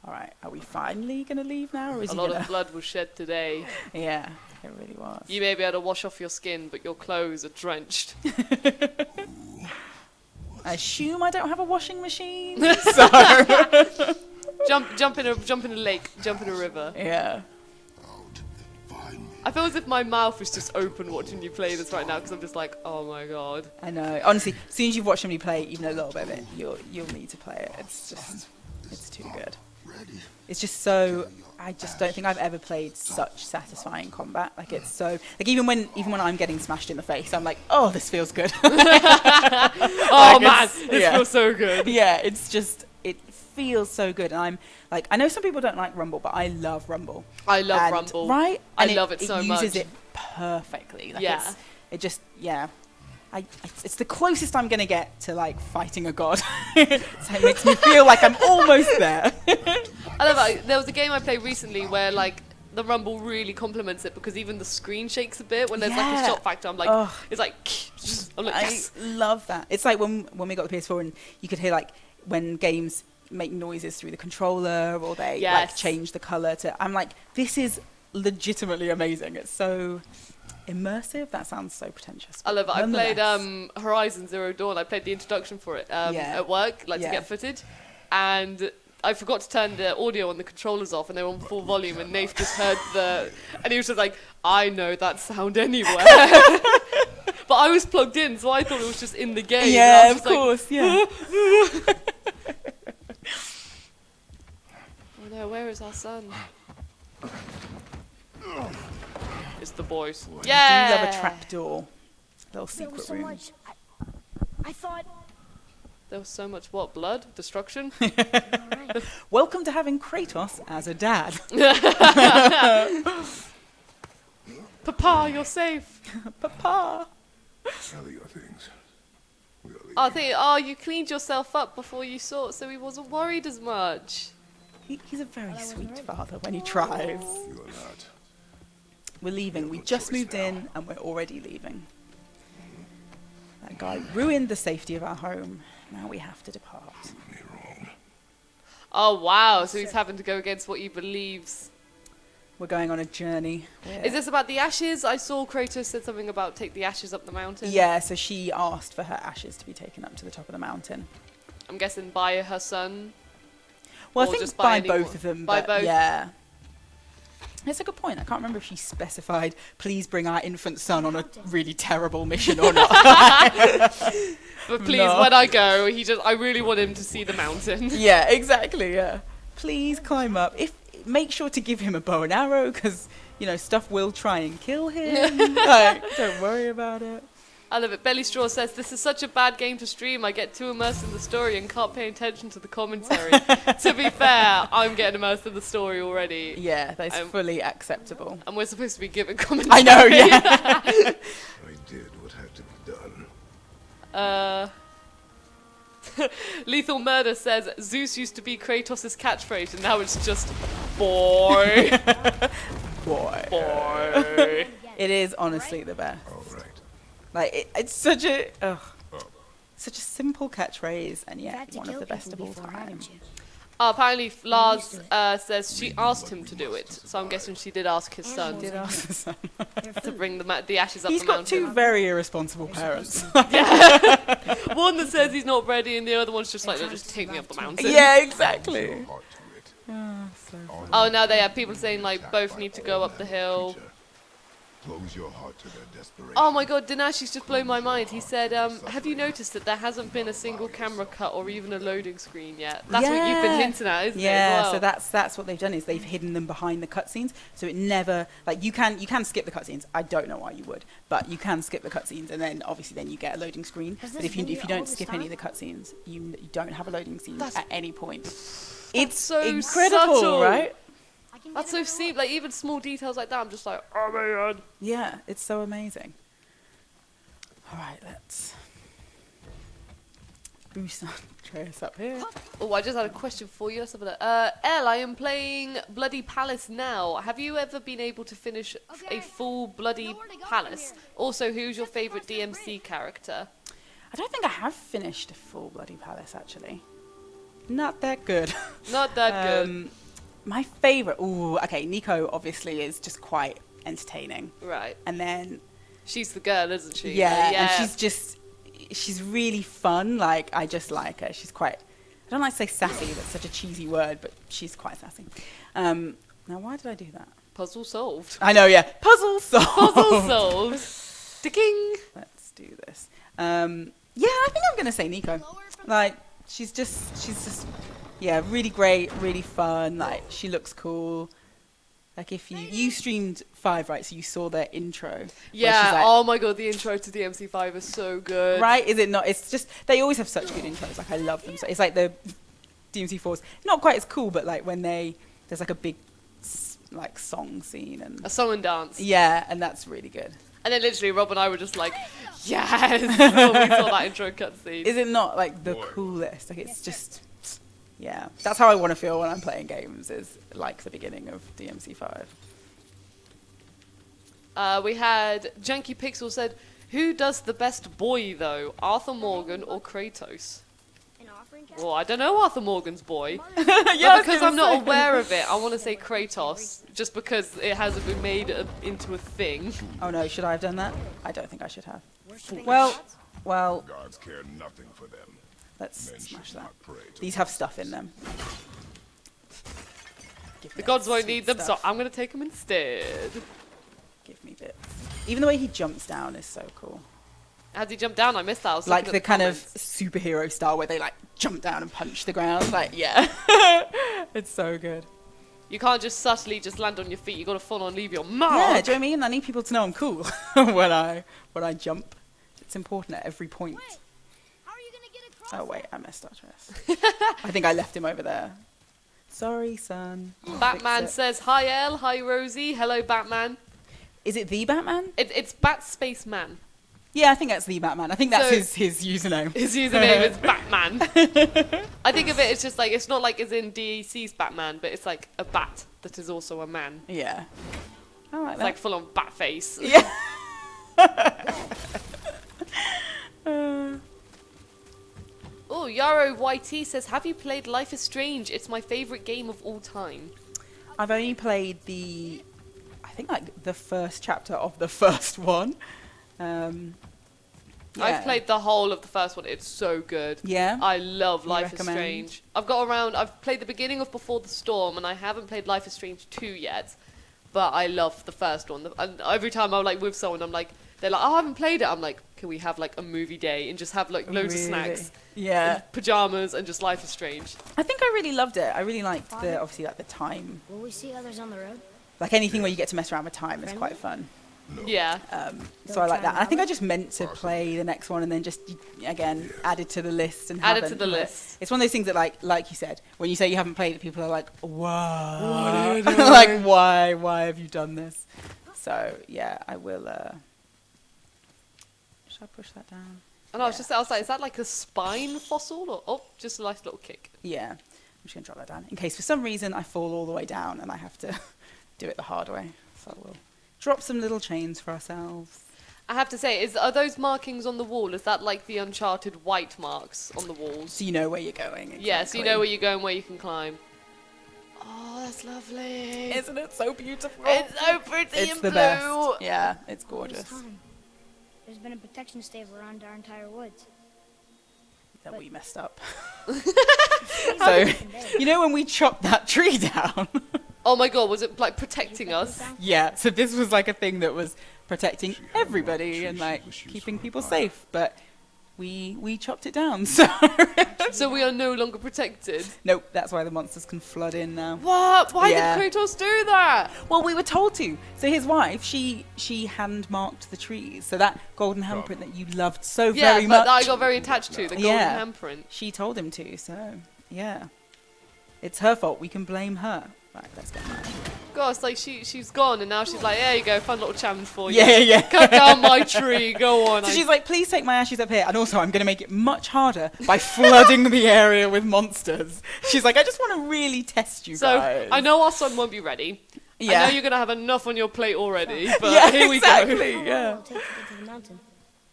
All right, are we finally going to leave now? Or is A he lot gonna... of blood was shed today. Yeah, it really was. You may be able to wash off your skin, but your clothes are drenched. I assume I don't have a washing machine, so... Jump in a lake, jump in a river. Yeah. I feel as if my mouth is just open watching you play this right now because I'm just like, oh my god. I know. Honestly, as soon as you've watched somebody play even a little bit of it, you'll need to play it. It's just, it's too good. It's just so. I just don't think I've ever played such satisfying combat. Like it's so. Like even when I'm getting smashed in the face, I'm like, oh, this feels good. Oh Like, man, it's- this yeah. feels so good. Yeah, it's just. It feels so good, and I'm like, I know some people don't like Rumble, but I love Rumble. I love And- Rumble. Right? I And love it so much. It uses it perfectly. Like Yeah. It just, yeah. It's the closest I'm going to get to, like, fighting a god. So it makes me feel like I'm almost there. I love it. There was a game I played recently where like the Rumble really complements it because even the screen shakes a bit when there's like Yeah. a shot factor. I'm like, Ugh. it's like, I'm like, yes. I love that. It's like when we got the PS4 and you could hear, like, when games make noises through the controller or they, like, Yes. change the color to... I'm like, this is legitimately amazing. It's so... immersive. That sounds so pretentious. I love it. I played Nonetheless. Horizon Zero Dawn. I played the introduction for it Yeah. at work, like Yeah. to get footage, and I forgot to turn the audio on the controllers off, and they were on full volume. And Nath just heard and he was just like, "I know that sound anywhere." But I was plugged in, so I thought it was just in the game. and I Yeah, was of just like, course. Yeah. Oh no, where is our son? It's the boys. I Yeah. do love a trapdoor. Little There was secret so room. much. I thought. There was so much what? Blood? Destruction? Alright. Welcome to having Kratos as a dad. Papa, you're safe. Papa. Gather your things. We are leaving. I think, oh, you cleaned yourself up before you saw it, so he wasn't worried as much. He's a very sweet father when he tries. You're not. We're leaving. We just moved in and we're already leaving. That guy ruined the safety of our home. Now we have to depart. Me wrong. Oh, wow. So he's having to go against what he believes. We're going on a journey. Is this about the ashes? I saw Kratos said something about take the ashes up the mountain. Yeah, so she asked for her ashes to be taken up to the top of the mountain. I'm guessing by her son. Well, Or I think just by by both anyone? of them. By but both? Yeah. It's a good point. I can't remember if she specified, please bring our infant son on a really terrible mission or not. But please, No. when I go, I really want him to see the mountain. Yeah, exactly, yeah. Please climb up. Make sure to give him a bow and arrow, because, stuff will try and kill him. Don't worry about it. I love it. Belly Straw says, this is such a bad game to stream. I get too immersed in the story and can't pay attention to the commentary. To be fair, I'm getting immersed in the story already. Yeah, that's fully acceptable. And we're supposed to be giving commentary. I know, yeah. I did what had to be done. Lethal Murder says, Zeus used to be Kratos' catchphrase and now it's just, boy, Boy. boy. It is honestly the best. All right. It's such a simple catchphrase, and yet one of the best of all time. Apparently, Lars says she asked him to do it, so I'm guessing she did ask his son Did ask the son. to bring the ashes up He's the got mountain. two very irresponsible parents. One that says he's not ready, and the other one's just like, no, just take me up the mountain. Yeah, exactly. Your heart to it. So Oh, now they have people saying like both need to go up the hill. Close your heart to their desperation. Oh my god, Dinashi's just blown my mind. He said, have you noticed that there hasn't been a single camera cut or even a loading screen yet? That's what you've been hinting at, isn't it? Yeah, As well? so that's what they've done is they've hidden them behind the cutscenes, so it never you can skip the cutscenes. I don't know why you would, but you can skip the cutscenes, and then obviously you get a loading screen. But if you don't skip any of the cutscenes, you don't have a loading scene at any point. It's so incredible, subtle. right? That's so simple. Like even small details like that, I'm just like, oh my god. Yeah, it's so amazing. All right, let's boost Andreas up here. Oh, I just had a question for you. Let's have a look. Elle, I am playing Bloody Palace now. Have you ever been able to finish a full Bloody Palace? Also, who's your favourite DMC character? I don't think I have finished a full Bloody Palace, actually. Not that good. Not that good. My favourite, Nico obviously is just quite entertaining. Right. And then, She's the girl, isn't she? yeah, and she's really fun. Like, I just like her. She's quite, I don't like to say sassy, that's such a cheesy word, but she's quite sassy. Now, why did I do that? Puzzle solved. I know, yeah. Puzzle solved. Puzzle solved. Dicking. Let's do this. Yeah, I think I'm going to say Nico. Like, she's just, yeah, really great, really fun. Like, she looks cool. Like, if you streamed 5, right? So you saw their intro. where Yeah. she's like, Oh my god, the intro to DMC5 is so good. right? Is it not? It's just, they always have such good intros. Like, I love them. So it's like the DMC4s, not quite as cool, but like when there's like a big like song scene and A song and dance. yeah, and that's really good. And then literally Rob and I were just like, yes, when we saw that intro cutscene. Is it not like the coolest? Like, it's just, yeah. That's how I want to feel when I'm playing games, is like the beginning of DMC5. We had Janky Pixel said, who does the best boy though, Arthur Morgan or Kratos? Well, I don't know Arthur Morgan's boy. Yeah, But because I'm not aware of it, I want to say Kratos, just because it hasn't been made into a thing. Oh no, should I have done that? I don't think I should have. Well, Gods care nothing for them. let's Men smash should that. not pray to These have stuff in them. Give The me gods that won't sweet need them, so stuff. I'm going to take them instead. Give me bits. Even the way he jumps down is so cool. As he jumped down, I missed that. I was Like looking the at kind of comments. superhero style where they like jump down and punch the ground. Like, yeah. It's so good. You can't just subtly just land on your feet. You got to full on leave your mark. Yeah, do you know what I mean? I need people to know I'm cool when I jump. It's important at every point. How are you gonna get across? Oh wait, I messed up. I think I left him over there. Sorry, son. I'll Batman fix it. says, hi Elle, hi Rosie, hello Batman. Is it the Batman? It's Bat Space Man. Yeah, I think that's the Batman. I think that's So- his username. His username is Batman. I think of it as just like, it's not like as in DC's Batman, but it's like a bat that is also a man. Yeah. I like It's that. like full on bat face. Yeah. Oh, Yarrow YT says, have you played Life is Strange? It's my favourite game of all time. I've only played I think like the first chapter of the first one. I've played the whole of the first one. It's so good. Yeah. I love Life is recommend? Strange. I've played the beginning of Before the Storm, and I haven't played Life is Strange 2 yet. But I love the first one. And every time I'm like with someone, I'm like, they're like, oh, I haven't played it. I'm like, can we have like a movie day and just have like loads of snacks, Yeah. and pajamas, and just Life is Strange? I think I really loved it. I really liked obviously like the time. Will we see others on the road? Like anything where you get to mess around with time is quite fun. Yeah. So I like that. And I think I just meant to play the next one and then just again added to the list and Add it to haven't. the list. It's one of those things that like you said, when you say you haven't played it, people are like, "What? Like why have you done this?" So yeah, I will. Should I push that down? And I was like, is that like a spine fossil, or just a nice little kick? Yeah, I'm just gonna drop that down in case for some reason I fall all the way down and I have to do it the hard way. So we'll drop some little chains for ourselves. I have to say, are those markings on the wall? Is that like the Uncharted white marks on the walls? So you know where you're going. Exactly. Yeah, so you know where you're going, where you can climb. Oh, that's lovely. Isn't it so beautiful? It's so pretty It's and the blue. best. Yeah, it's All this gorgeous. time, there's been a protection stave around our entire woods. That we messed up. So, You know when we chopped that tree down? Oh my god, was it like protecting us? Yeah, so this was like a thing that was protecting everybody and like keeping people safe, but we chopped it down. So So we are no longer protected. nope, that's why the monsters can flood in now. What? Why Yeah. did Kratos do that? Well, we were told to. So his wife, she hand marked the trees. So that golden handprint that you loved so Yeah, very that much. I got very attached to, the golden Yeah. handprint. She told him to, so yeah. It's her fault. We can blame her. Right, let's get mad. Gosh, like she's gone, and now she's like, there you go, fun little challenge for you. Yeah. Cut down my tree, go on. So she's like, please take my ashes up here. And also, I'm going to make it much harder by flooding the area with monsters. She's like, I just want to really test you So guys. I know our son won't be ready. Yeah. I know you're going to have enough on your plate already, but yeah, here we exactly, go. yeah. It'll take to get to the mountain.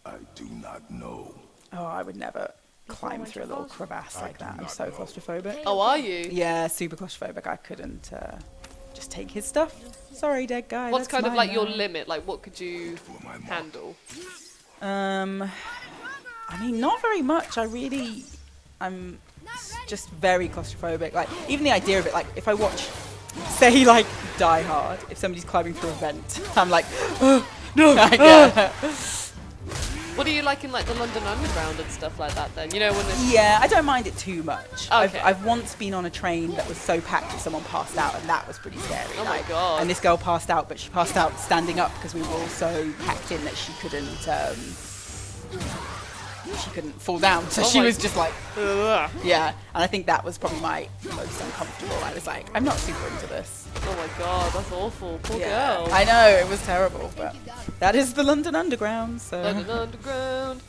I do not know. Oh, I would never climb Winter through a little Falls? crevasse like that. I'm so claustrophobic. Oh, are you? Yeah, super claustrophobic. I couldn't just take his stuff. Sorry, dead guy. What's that's kind of mine like your now. limit? Like, what could you handle? I mean, not very much. I'm just very claustrophobic. Like, even the idea of it, like, if I watch, say, like, Die Hard, if somebody's climbing through a vent, I'm like, oh, no. What do you like in like the London Underground and stuff like that then? You know, when it's... Yeah, I don't mind it too much. Okay. I've once been on a train that was so packed that someone passed out, and that was pretty scary. Oh my God. And this girl passed out, but she passed out standing up because we were all so packed in that she couldn't fall down. So Oh she my- was just like, Ugh. yeah. And I think that was probably my most uncomfortable. I was like, I'm not super into this. Oh my god, that's awful. Poor Yeah, girl. I know, it was terrible, but that is the London Underground, so... London Underground.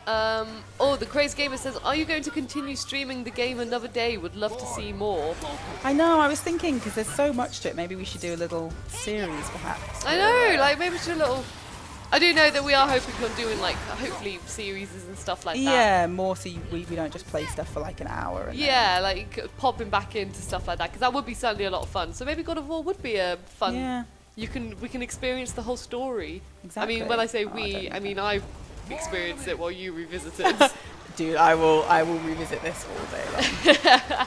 Oh, the Crazy Gamer says, are you going to continue streaming the game another day? Would love to see more. I know, I was thinking, because there's so much to it, maybe we should do a little series, perhaps. I know, like maybe just a little... I do know that we are hoping on doing like, hopefully, series and stuff like that. Yeah, more so we don't just play stuff for like an hour. And Yeah, like popping back into stuff like that, because that would be certainly a lot of fun. So maybe God of War would be a fun... Yeah. We can experience the whole story. Exactly. I mean, when I say Oh, I we, don't I know. mean I've experienced it while you revisit it. Dude, I will revisit this all day long.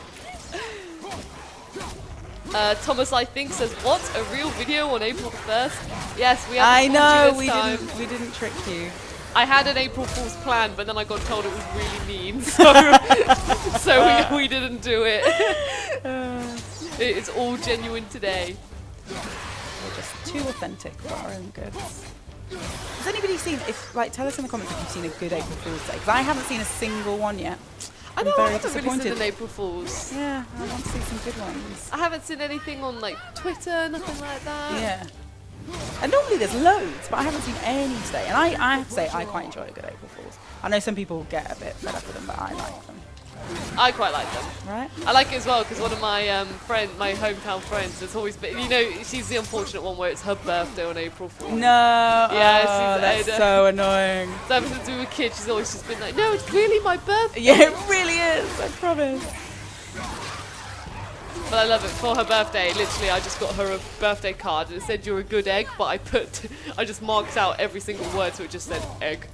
Thomas, I think, says, what? A real video on April the 1st? Yes, we I haven't know, fooled you this time. we didn't trick you. I had an April Fool's plan, but then I got told it was really mean, so, we didn't do it. It's all genuine today. We're just too authentic for our own goods. Has anybody seen, tell us in the comments if you've seen a good April Fool's Day, because I haven't seen a single one yet. I I'm know, I very haven't really seen disappointed. an April Fool's. Yeah, I want to see some good ones. I haven't seen anything on, like, Twitter, nothing like that. Yeah. And normally there's loads, but I haven't seen any today. And I have to say, I quite enjoy a good April Fools. I know some people get a bit fed up with them, but I like them. I quite like them. Right? I like it as well because one of my my hometown friends, has always been, you know, she's the unfortunate one where it's her birthday on April Fool's. No. Yeah, she's that's so annoying. So ever since we were kids, she's always just been like, no, it's really my birthday. Yeah, it really is. I promise. But I love it. For her birthday, literally, I just got her a birthday card and it said you're a good egg, but I just marked out every single word, so it just said egg.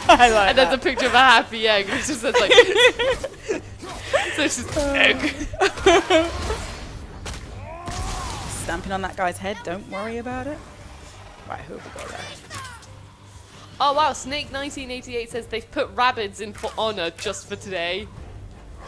I like And that. there's a picture of a happy egg, and it just says like, so it's just egg. Stamping on that guy's head, don't worry about it. Right, who have we got there? Oh wow, Snake1988 says they've put rabbits in for honor just for today.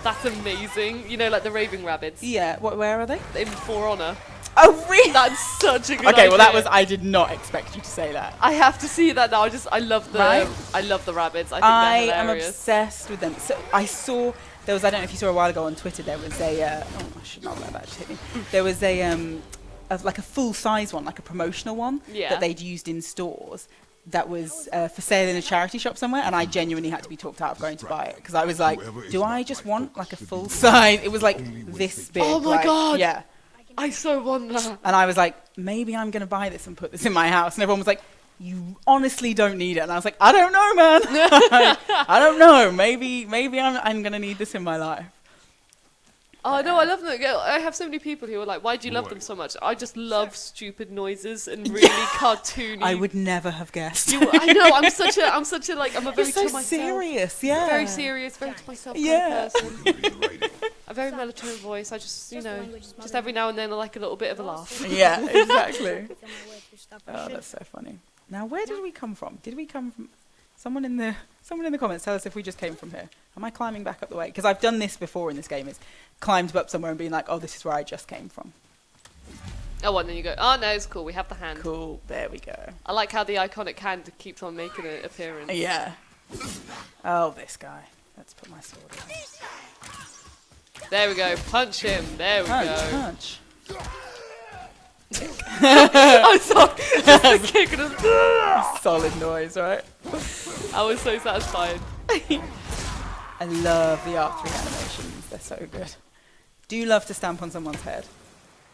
That's amazing. You know, like the raving rabbits. Yeah, where are they? In for honor. Oh, really? That's such a good idea. Okay, well, I did not expect you to say that. I have to see that now. I love the Right? I love the rabbits. I think I they're am hilarious. obsessed with them. So I saw, I don't know if you saw a while ago on Twitter, there was a, oh, I should not let that just hit me. There was like a full-size one, like a promotional one, Yeah. that they'd used in stores. That was for sale in a charity shop somewhere, and I genuinely had to be talked out of going to buy it because I was like, do I just want like a full size? It was like this big. Oh my like, God. Yeah. I so want that. And I was like, maybe I'm going to buy this and put this in my house. And everyone was like, you honestly don't need it. And I was like, I don't know, man. I don't know. Maybe I'm going to need this in my life. Oh no, I love them. I have so many people who are like, why do you love them so much? I just love stupid noises and really cartoony. I would never have guessed. I know. I'm such a like. I'm a very You're so to myself. serious, yeah. Very serious, very to myself Yeah. kind of person. A very monotone voice. I just, you know, just every now and then I like a little bit of a laugh. Yeah, exactly. Feel my way through stuff I Oh, should. that's so funny. Now, where did we come from? Did we come from... Someone in the comments, tell us if we just came from here. Am I climbing back up the way? Because I've done this before in this game, is climbed up somewhere and been like, oh, this is where I just came from. Oh, and then you go, oh no, it's cool. We have the hand. Cool, there we go. I like how the iconic hand keeps on making an appearance. Yeah. Oh, this guy. Let's put my sword in. There we go. Punch him. There we Punch, go. punch. I'm sorry. Just the kick and a Solid noise, right? I was so satisfied. I love the R3 animations. They're so good. Do you love to stamp on someone's head?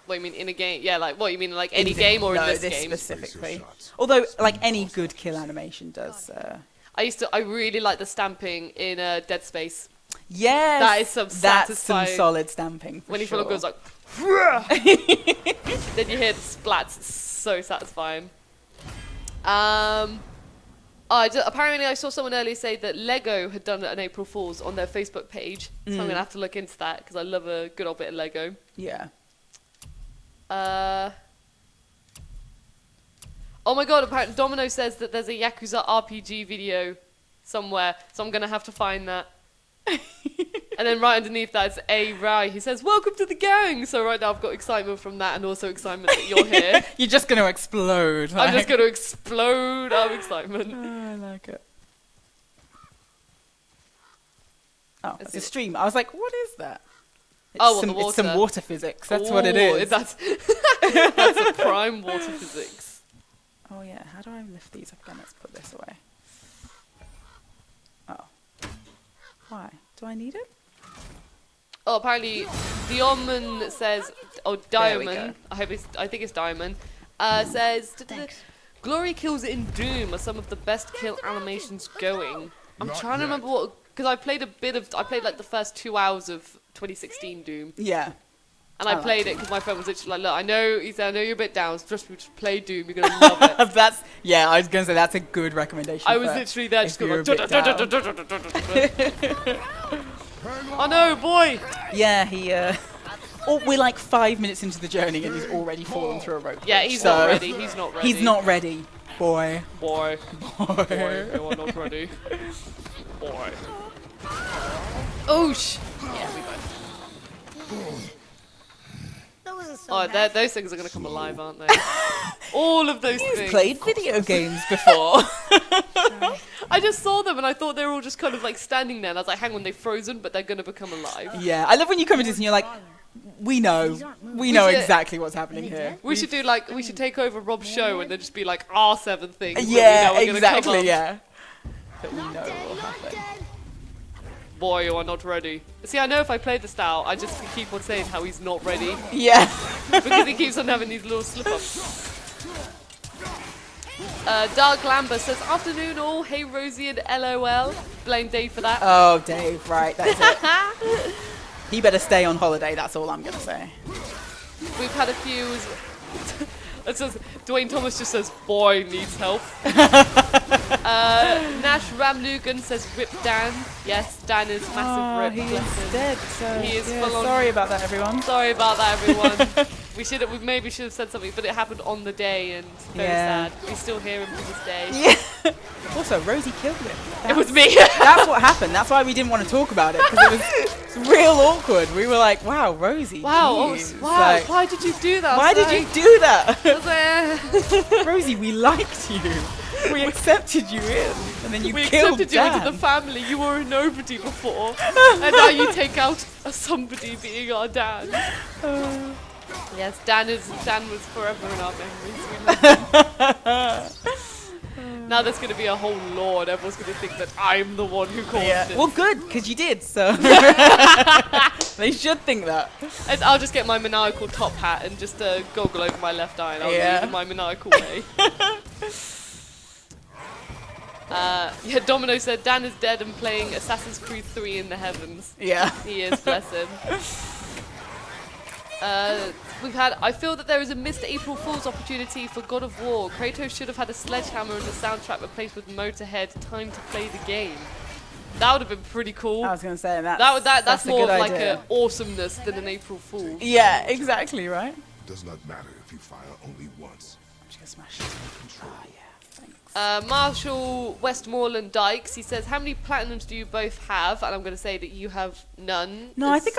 What, you mean in a game? Yeah, like, what, you mean like any game or no, in this this game? specifically. Although, like, any good kill animation does... I really like the stamping in Dead Space. Yes! That is some That's satisfying... some solid stamping, for When he sure. goes like... then you hear the splats. It's so satisfying. Apparently I saw someone earlier say that Lego had done an April Fool's on their Facebook page. So I'm going to have to look into that because I love a good old bit of Lego. Yeah. Oh my god, apparently Domino says that there's a Yakuza RPG video somewhere, so I'm going to have to find that. And then right underneath that is A. Rai. He says, welcome to the gang! So right now I've got excitement from that and also excitement that you're here. You're just going to explode. I'm just going to explode out of excitement. Oh, I like it. Oh, Is it's a it- stream. I was like, what is that? It's Oh, some, the it's some water. water physics. That's what it Ooh, is. That's a prime water physics. Oh, yeah. How do I lift these up again? Let's put this away. Oh. Why? Do I need it? Oh, apparently Diamond says, oh, There we Diamond, go. I think it's Diamond, says, glory kills in Doom are some of the best kill animations going. I'm trying to remember what, because I played like the first 2 hours of 2016 Doom. Yeah. And I like played it because my friend was literally like, look, he said, I know you're a bit down, so just play Doom, you're going to love it. Yeah, I was going to say that's a good recommendation. I was for literally there if just you're going a like, bit down. oh no, boy! Yeah, he. We're like 5 minutes into the journey and he's already fallen through a rope. Yeah, bridge, he's so not ready, he's not ready. He's not ready, boy. Boy, Boy. you are not ready. Boy. Oosh! Yeah, we got That wasn't so Oh, bad. those things are going to come alive, aren't they? All of those You've things. played video games before. I just saw them and I thought they were all just kind of like standing there. And I was like, hang on, they've frozen, but they're going to become alive. Yeah, I love when you come into this and you're like, We know. These aren't moving. We know should- exactly what's happening here. We should do like, we should take over Rob's show and then just be like our 7 things. that we Yeah, know are gonna come exactly. up. Yeah. That we know will happen. Boy, you are not ready. See, I know if I play the style, I just keep on saying how he's not ready Yeah. because he keeps on having these little slip-ups. Dark Lambert says, afternoon all, hey Rosie and LOL. Blame Dave for that. Oh, Dave. Right. That's it. He better stay on holiday. That's all I'm gonna say. We've had a few. It says Dwayne Thomas just says boy needs help. Nash Ramlugan says rip Dan. Yes, Dan is massive rip. He bless is him. dead. So He is yeah, full on- sorry about that, everyone. Sorry about that, everyone. we maybe should have said something, but it happened on the day and very Yeah. sad. We still hear him to this day. Yeah. Also, Rosie killed him. It was me. That's what happened. That's why we didn't want to talk about it because it was real awkward. We were like, "Wow, Rosie. Wow, jeez." wow. Like, Why did you do that? why did you do that, I was like, eh. Rosie? We liked you. We accepted you in, and then you We killed accepted you Dan. into the family. You were a nobody before, and now you take out a somebody being our dad. Yes, Dan was forever in our memories. We love him. Now there's going to be a whole law, and everyone's going to think that I'm the one who caused Yeah. it. Well, good, because you did. So they should think that. And I'll just get my maniacal top hat and just goggle over my left eye, and I'll Yeah. leave in my maniacal way. Yeah, Domino said Dan is dead and playing Assassin's Creed 3 in the heavens. Yeah. He is, bless him. I feel that there is a missed April Fool's opportunity for God of War. Kratos should have had a sledgehammer and a soundtrack replaced with Motorhead. Time to play the game. That would have been pretty cool. I was going to say that's That's a more good of like idea. an awesomeness than an April Fool. Yeah, exactly, right? It does not matter if you fire only once. I'm just gonna smash it. Oh, yeah, thanks. Marshall Westmoreland Dykes, he says, how many platinums do you both have? And I'm going to say that you have none. No, I It's- think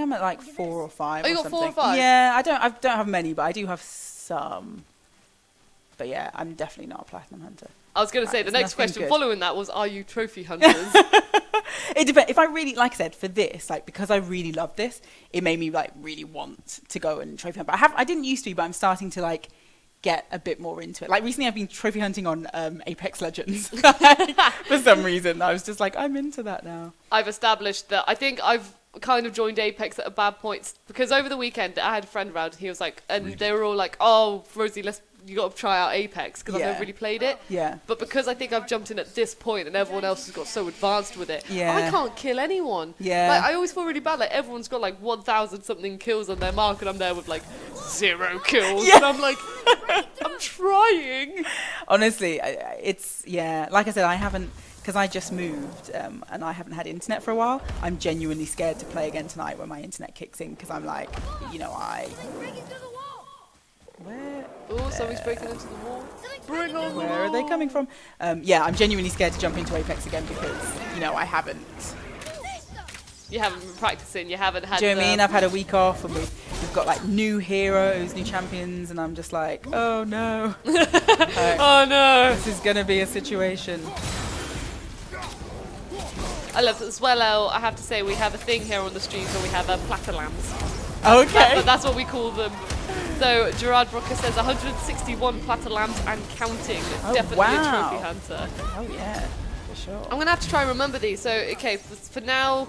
I'm at like 4 or 5. Oh, you or got 4 or something. 5? Yeah, I don't have many, but I do have some. But yeah, I'm definitely not a platinum hunter. I was going to say, the Right, next nothing question good. following that was, are you trophy hunters? It depends. If I really, like I said, for this, like because I really love this, it made me like really want to go and trophy hunt. But I didn't used to, but I'm starting to like get a bit more into it. Like recently, I've been trophy hunting on Apex Legends for some reason. I was just like, I'm into that now. I've established that I think I've kind of joined Apex at a bad point because over the weekend I had a friend around. He was like, and they were all like, "Oh, Rosie, you got to try out Apex," because I've Yeah. never really played it. Yeah. But because I think I've jumped in at this point and everyone else has got so advanced with it, Yeah. I can't kill anyone. Yeah. Like I always feel really bad. Like everyone's got like 1,000 something kills on their mark, and I'm there with like 0 kills, Yeah. and I'm like, I'm trying. Honestly, it's like I said, I haven't, because I just moved and I haven't had internet for a while. I'm genuinely scared to play again tonight when my internet kicks in because I'm like, where Oh, somebody's breaking into the wall. Bring on the are they wall. coming from? Yeah, I'm genuinely scared to jump into Apex again because I haven't. You haven't been practicing. You haven't had. Do you know what I mean? I've had a week off and we've got like new heroes, new champions, and I'm just like, oh no. Oh no! This is gonna be a situation. I love it as well. I have to say we have a thing here on the stream where we have platalams. Okay. But that's what we call them. So Gerard Brooker says 161 platalams and counting. Oh, Definitely wow. a trophy hunter. Oh yeah, for sure. I'm gonna have to try and remember these. So okay, for now,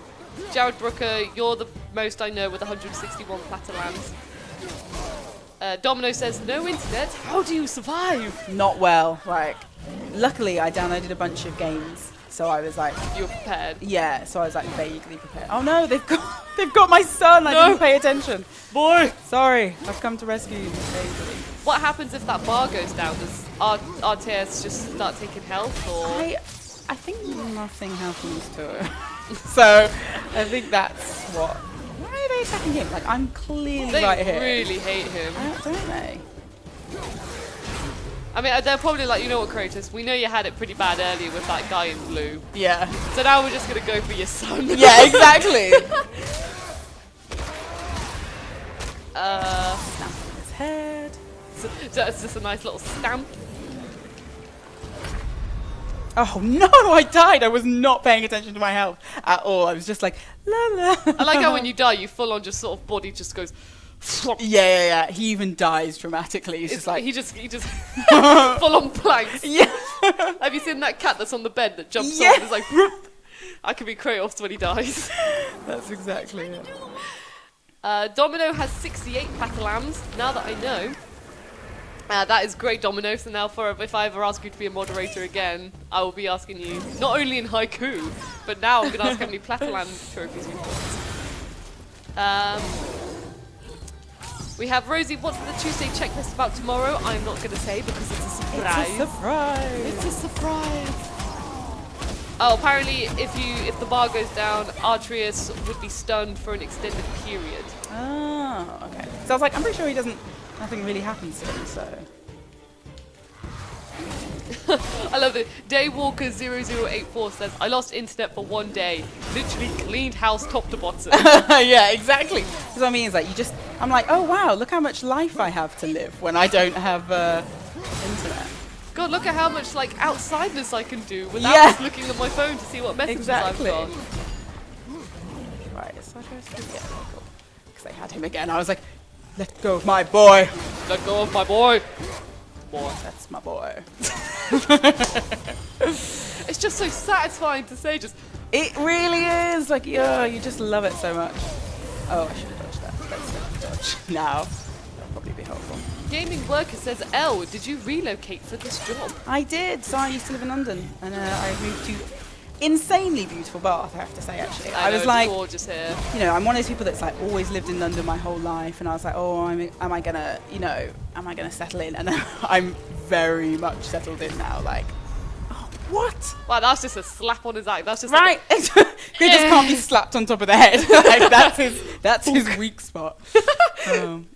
Jared Brooker, you're the most I know with 161 platalams. Domino says no internet. How do you survive? Not well. Like, luckily I downloaded a bunch of games, so I was like, You're prepared, yeah. So I was like vaguely prepared. Oh no, they've got my son. I No. didn't pay attention. boy. Sorry, I've come to rescue you. Vaguely. What happens if that bar goes down? Does RTS just start taking health, or I think nothing happens to it. So I think that's what. Why are they attacking him? Like I'm clearly they right here. really hate him? Don't they? I mean, they're probably like, you know what, Kratos? We know you had it pretty bad earlier with that guy in blue, Yeah. so now we're just gonna go for your son. Yeah, exactly. Snapping his head. So it's just a nice little stamp. Oh no, I died. I was not paying attention to my health at all. I was just like, la la. I like how when you die, you full on just sort of body just goes. Yeah. He even dies dramatically. He's just like he just full on planks. yeah. Have you seen that cat that's on the bed that jumps Yeah. off and is like, whoop? I could be Kratos when he dies. That's exactly it. Domino has 68 patalams. Now that I know. That is great, Domino. So now, if I ever ask you to be a moderator again, I will be asking you not only in haiku, but now I'm going to ask how many platalam trophies you've got. We have Rosie. What's the Tuesday checklist about tomorrow? I'm not going to say because it's a surprise. It's a surprise. It's a surprise. Oh, apparently, if the bar goes down, Artrius would be stunned for an extended period. Oh, okay. So I was like, I'm pretty sure nothing really happens to him, so. I love it. Daywalker0084 says, I lost internet for 1 day. Literally cleaned house top to bottom. Yeah, exactly. That's what I mean. Is like I'm like, oh wow, look how much life I have to live when I don't have internet. God, look at how much like outsideness I can do without Yeah. just looking at my phone to see what messages Exactly. I've got. Right, it's like because they had him again. I was like, let go of my boy. Let go of my boy. Boy. That's my boy. It's just so satisfying to say. Just It really is. Like, yeah, you just love it so much. Oh, I should have dodged that. Let's dodge now. That'll probably be helpful. Gaming Worker says, Elle, did you relocate for this job? I did. So I used to live in London, and I moved to insanely beautiful Bath. I have to say, actually, I know, was it's like, gorgeous here. you know, I'm one of those people that's like always lived in London my whole life, and I was like, oh, am I gonna settle in? And I'm very much settled in now. Like, oh, what? Wow, that's just a slap on his eye. That's just Right? He just can't be slapped on top of the head. Like, that's his weak spot.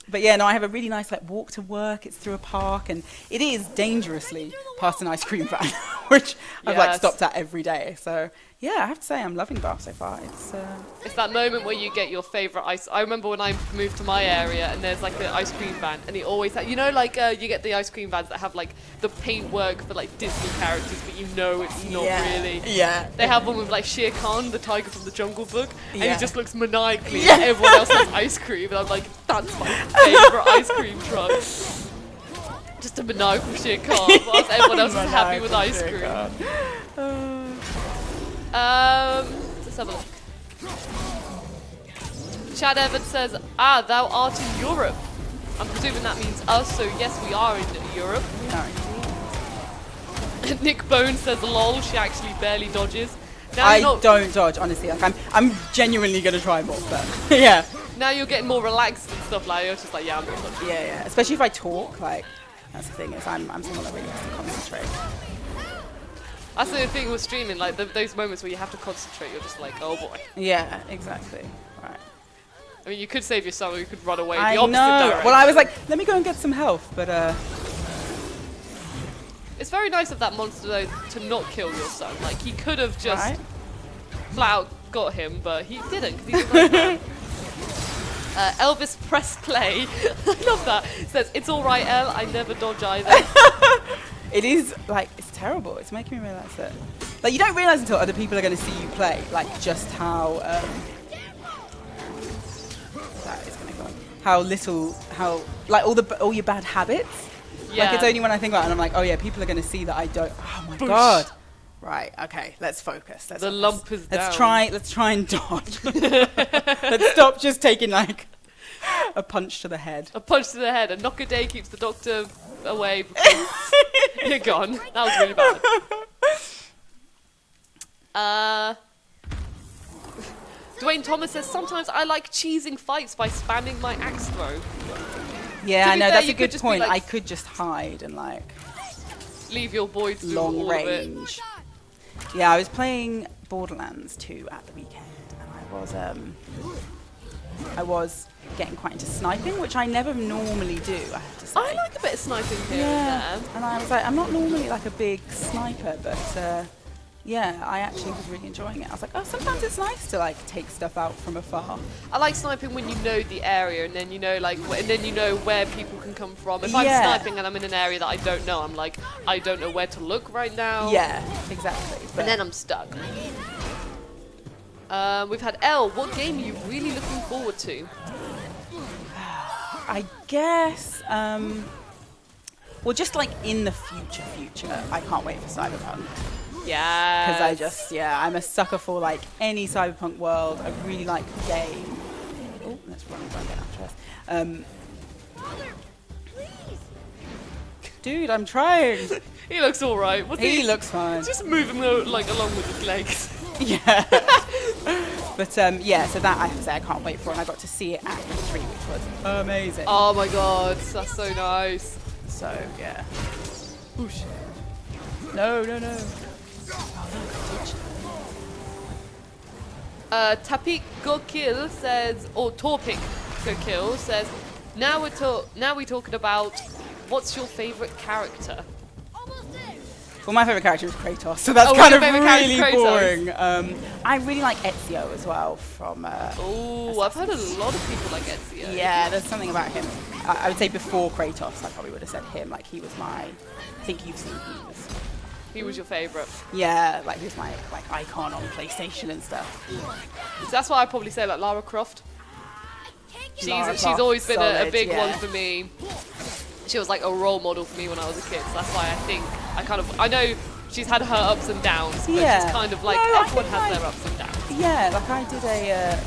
But yeah, no, I have a really nice like walk to work. It's through a park, and it is dangerously past an ice cream van, which I've like stopped at every day. So yeah, I have to say I'm loving Bath so far. It's that moment where you get your favourite ice. I remember when I moved to my area and there's like an ice cream van, and it always you know, like you get the ice cream vans that have like the paintwork for like Disney characters, but you know it's not really. Yeah. They have one with like Shere Khan, the tiger from the Jungle Book, and Yeah. he just looks maniacally at everyone else has ice cream, and I'm like, that's my favourite ice cream truck. Just a maniacal Shere Khan, whilst everyone else is happy with ice cream. Let's have a look. Chad Evans says, thou art in Europe. I'm presuming that means us, so yes, we are in Europe. Nick Bone says, lol, she actually barely dodges. Now I don't dodge, honestly. Like I'm genuinely gonna try more, but yeah. Now you're getting more relaxed and stuff like you're just like, yeah, I'm not dodging. Yeah. Especially if I talk, like that's the thing is I'm someone that really has to concentrate. That's the thing with streaming, like those moments where you have to concentrate, you're just like, oh boy. Yeah, exactly. Right. I mean, you could save your son or you could run away I the opposite know. direction. Well, I was like, let me go and get some health, but It's very nice of that monster though to not kill your son. Like he could have just flat out got him, but he didn't because he's a nice man. Elvis Press Play, I love that. Says it's all right, Elle. I never dodge either. it is like it's terrible. It's making me realise that like you don't realise until other people are going to see you play, like just how that is going to go on. How like all your bad habits. Yeah. Like it's only when I think about it and I'm like, oh yeah, people are going to see that I don't. Oh my god. Right. Okay. Let's focus. The lump is down. Let's try and dodge. Let's stop just taking like a punch to the head. A punch to the head. A knock a day keeps the doctor away because you're gone. That was really bad. Dwayne Thomas says, sometimes I like cheesing fights by spamming my axe throw. Yeah, no, fair, that's you a could good just be point. like- I could just hide and like Leave your boy to do long all of it. range. Yeah, I was playing Borderlands 2 at the weekend, and I was getting quite into sniping, which I never normally do. I have to say. I like a bit of sniping here and there. And I was like, I'm not normally like a big sniper, but Yeah, I actually was really enjoying it. I was like, oh, sometimes it's nice to like take stuff out from afar. I like sniping when you know the area, and then you know and then you know where people can come from. If I'm Yeah. sniping and I'm in an area that I don't know, I'm like, I don't know where to look right now. Yeah, exactly. But And then I'm stuck. We've had Elle. What game are you really looking forward to? I guess, well, just like in the future, I can't wait for Cyberpunk. Yeah. Because I'm a sucker for like any Cyberpunk world. I really like the game. Oh, let's run and get out first. Dude, I'm trying. He looks alright. He looks fine. Just moving like along with his legs. Yeah. But yeah, so that I have to say I can't wait for, and I got to see it at E3, which was amazing. Oh my god, that's so nice. So yeah. Whoosh. No. Tapik Gokil says, or Torpik Gokil says, now we're talking about what's your favourite character? Well, my favourite character is Kratos, so that's Oh, kind your of favourite character is really Kratos? boring. I really like Ezio as well from. Oh, I've heard a lot of people like Ezio. Yeah, there's something about him. I would say before Kratos, I probably would have said him. Like he was my. I think you've seen him. He was your favourite. Yeah, like he was my like icon on PlayStation and stuff. So that's why I probably say like Lara Croft. She's Croft, always been a solid, big yeah. one for me. She was like a role model for me when I was a kid, so that's why I think I know she's had her ups and downs, but Yeah. she's kind of like No, I everyone think, has like- their ups and downs. Yeah, like I did I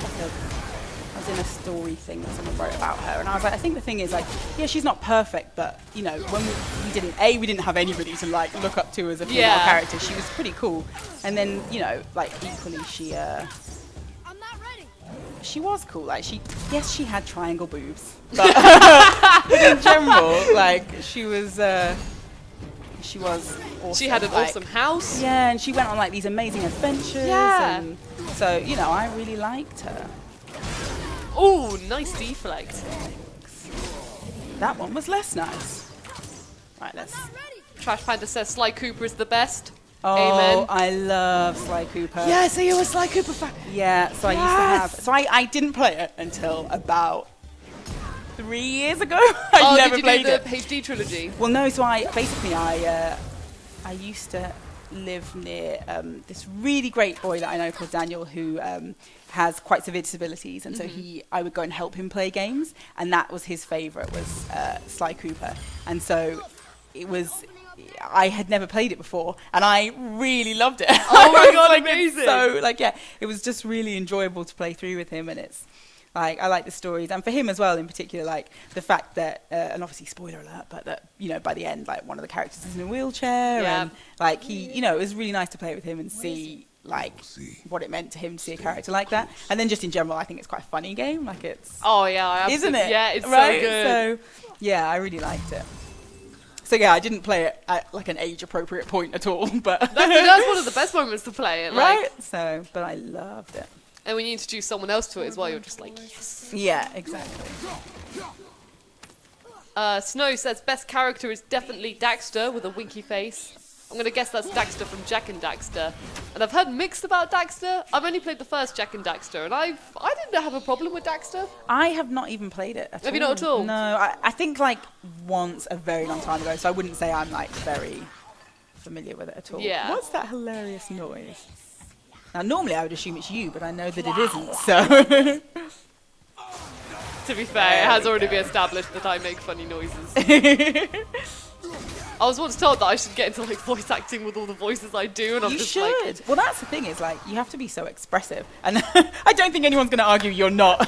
was in a story thing that someone wrote about her, and I was like, I think the thing is like, yeah, she's not perfect, but you know, when we didn't have anybody to like look up to as a female Yeah. character. She was pretty cool, and then you know, like equally she was cool. Like she had triangle boobs, but in general, like she was awesome. She had an like, awesome house. Yeah, and she went on like these amazing adventures. Yeah. And so, you know, I really liked her. Oh, nice deflect. That one was less nice. Right, let's. Trash Panda says Sly Cooper is the best. Oh, Amen. I love Sly Cooper. Yeah, so you're a Sly Cooper fan. Yeah, so I used to have. So I didn't play it until about 3 years ago. I never did you played do it. the HD trilogy? Well, no. So I used to live near this really great boy that I know called Daniel, who has quite severe disabilities, and so I would go and help him play games, and that was his favourite was Sly Cooper, and so it was. I had never played it before, and I really loved it. Oh my god, like, amazing! So like yeah, it was just really enjoyable to play through with him, and it's. Like, I like the stories, and for him as well, in particular, like the fact that, and obviously spoiler alert, but that, you know, by the end, like one of the characters is in a wheelchair, Yeah. and like he, you know, it was really nice to play with him and see like what it meant to him to see a character like that, and then just in general, I think it's quite a funny game, like it's, Oh yeah, I isn't absolutely- it? Yeah, it's right? so good. So yeah, I really liked it. So yeah, I didn't play it at like an age-appropriate point at all, but That's one of the best moments to play it. Like, right. So, but I loved it. And when you introduce someone else to it as well, you're just like, yes. Yeah, exactly. Snow says best character is definitely Daxter with a winky face. I'm gonna guess that's Daxter from Jack and Daxter. And I've heard mixed about Daxter. I've only played the first Jack and Daxter, and I didn't have a problem with Daxter. I have not even played it at all. Have you not at all? No, I think like once a very long time ago, so I wouldn't say I'm like very familiar with it at all. Yeah. What's that hilarious noise? Now, normally I would assume it's you, but I know that it isn't, so... To be fair, it has already been established that I make funny noises. I was once told that I should get into like voice acting with all the voices I do, and I'm You just should. like, Well, that's the thing, is like, you have to be so expressive. And I don't think anyone's going to argue you're not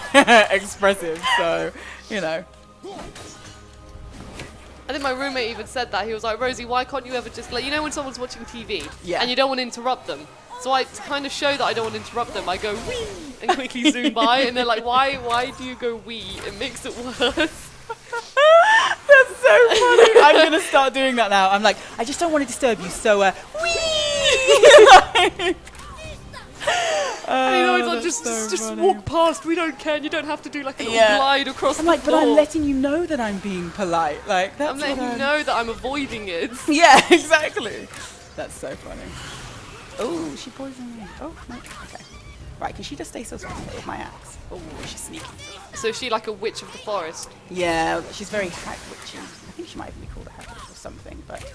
expressive, so, you know. I think my roommate even said that. He was like, Rosie, why can't you ever just, like, you know when someone's watching TV Yeah. and you don't want to interrupt them? So I, to kind of show that I don't want to interrupt them, I go wee and quickly zoom by, and they're like, why do you go wee? It makes it worse. That's so funny. I'm going to start doing that now. I'm like, I just don't want to disturb you, so, wee! And he's always like, that's just so funny. walk past, we don't care, you don't have to do like a little Yeah. glide across I'm the like, but floor. I'm letting you know that I'm being polite. Like, that's I'm letting what you know that I'm avoiding it. Yeah, exactly. That's so funny. Oh, she poisoned me. Oh, no. Okay. Right, can she just stay so soft with my axe? Oh, she's sneaky. So is she like a witch of the forest? Yeah, she's very hack witchy. I think she might even be called a hack witch or something, but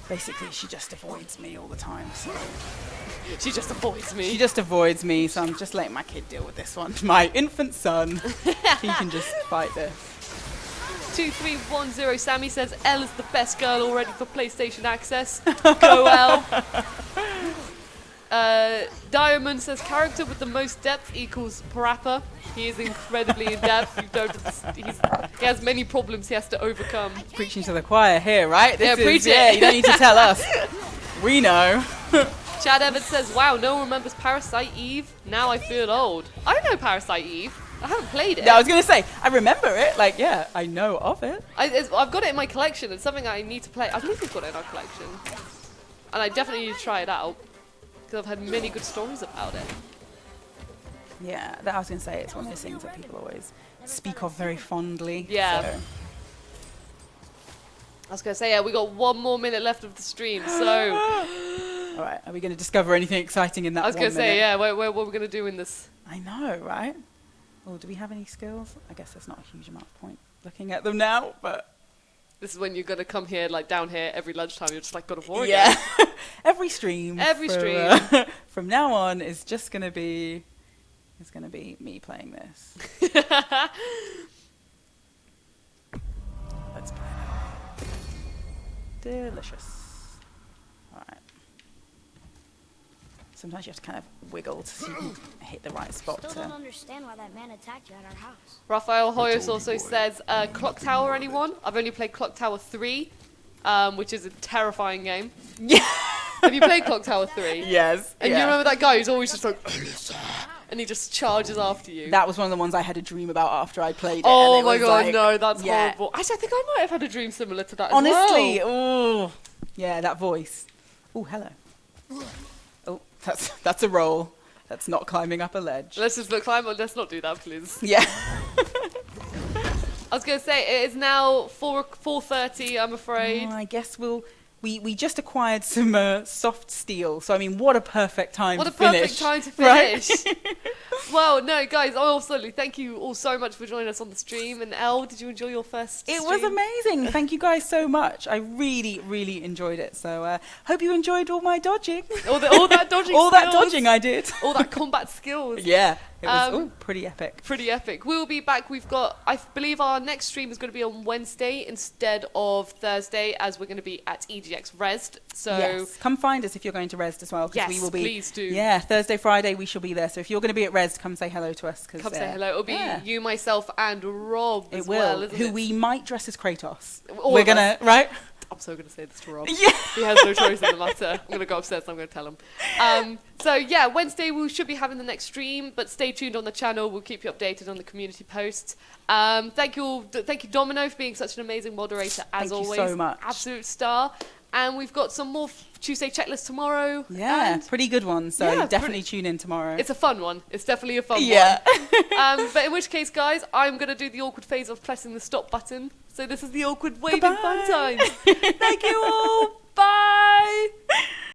basically she just avoids me all the time. So She just avoids me. she just avoids me, so I'm just letting my kid deal with this one. My infant son. He can just fight this. 2310 Sammy says Elle is the best girl already for PlayStation access. Go Elle. Diamond says character with the most depth equals Parappa. He is incredibly in depth. He has many problems he has to overcome. Preaching to the choir here, right? Preach it. Yeah, you don't need to tell us. We know. Chad Evans says, wow, no one remembers Parasite Eve. Now I feel old. I know Parasite Eve. I haven't played it. Yeah, I was going to say, I remember it. Like, yeah, I know of it. I've got it in my collection. It's something I need to play. I believe we've got it in our collection. And I definitely need to try it out. Because I've had many good stories about it. Yeah, that I was going to say, it's one of those things that people always speak of very fondly. Yeah. So. I was going to say, yeah, we got 1 more minute left of the stream, so... All right, are we going to discover anything exciting in that 1 minute? I was going to say, yeah, what are we going to do in this? I know, right? Oh, do we have any skills? I guess there's not a huge amount of point looking at them now, but... This is when you're going to come here, like down here, every lunchtime, you're just like, God of War yeah. again. Every stream. From now on is just going to be... It's going to be me playing this. Let's play that. Delicious. All right. Sometimes you have to kind of wiggle to see you can hit the right spot. Still don't understand why that man attacked you at our house. Raphael Hoyos also says, Clock Tower, anyone? I've only played Clock Tower 3, which is a terrifying game. Yeah. Have you played Clock Tower 3? Yes. And you remember that guy who's always just like, and he just charges after you? That was one of the ones I had a dream about after I played it. Oh and it my was god, like, no, that's yeah. horrible. Actually, I think I might have had a dream similar to that Honestly, as well. oh, yeah, that voice. Oh, hello. Oh, that's a roll. That's not climbing up a ledge. Let's just climb on. Let's not do that, please. Yeah. I was going to say, it is now 4:30, I'm afraid. Oh, I guess we just acquired some soft steel, so I mean, what a perfect time to finish. What a perfect time to finish. Right? Well, no, guys, absolutely. Thank you all so much for joining us on the stream. And Elle, did you enjoy your first stream? It was amazing. Thank you guys so much. I really, really enjoyed it. So hope you enjoyed all my dodging. All that dodging All skills. that dodging I did. All that combat skills. Yeah. It was pretty epic. Pretty epic. We'll be back. We've got, I believe our next stream is going to be on Wednesday instead of Thursday, as we're going to be at EGX Resd. So yes. Come find us if you're going to Resd as well. Yes, we will be, please do. Yeah, Thursday, Friday, we shall be there. So if you're going to be at Resd, come say hello to us. Come say hello. It'll be you, myself, and Rob as well, isn't it? Who we might dress as Kratos. All We're of going to, right? I'm so going to say this to Rob. Yeah. He has no choice in the matter. I'm going to go upstairs and I'm going to tell him. So yeah, Wednesday we should be having the next stream, but stay tuned on the channel. We'll keep you updated on the community posts. Thank you Domino for being such an amazing moderator as always. Thank you so much. Absolute star. And we've got some more Tuesday checklists tomorrow. Yeah, and pretty good ones. So yeah, definitely tune in tomorrow. it's a fun one. It's definitely a fun yeah. one. But in which case, guys, I'm going to do the awkward phase of pressing the stop button. So this is the awkward waving fun times. Thank you all. Bye.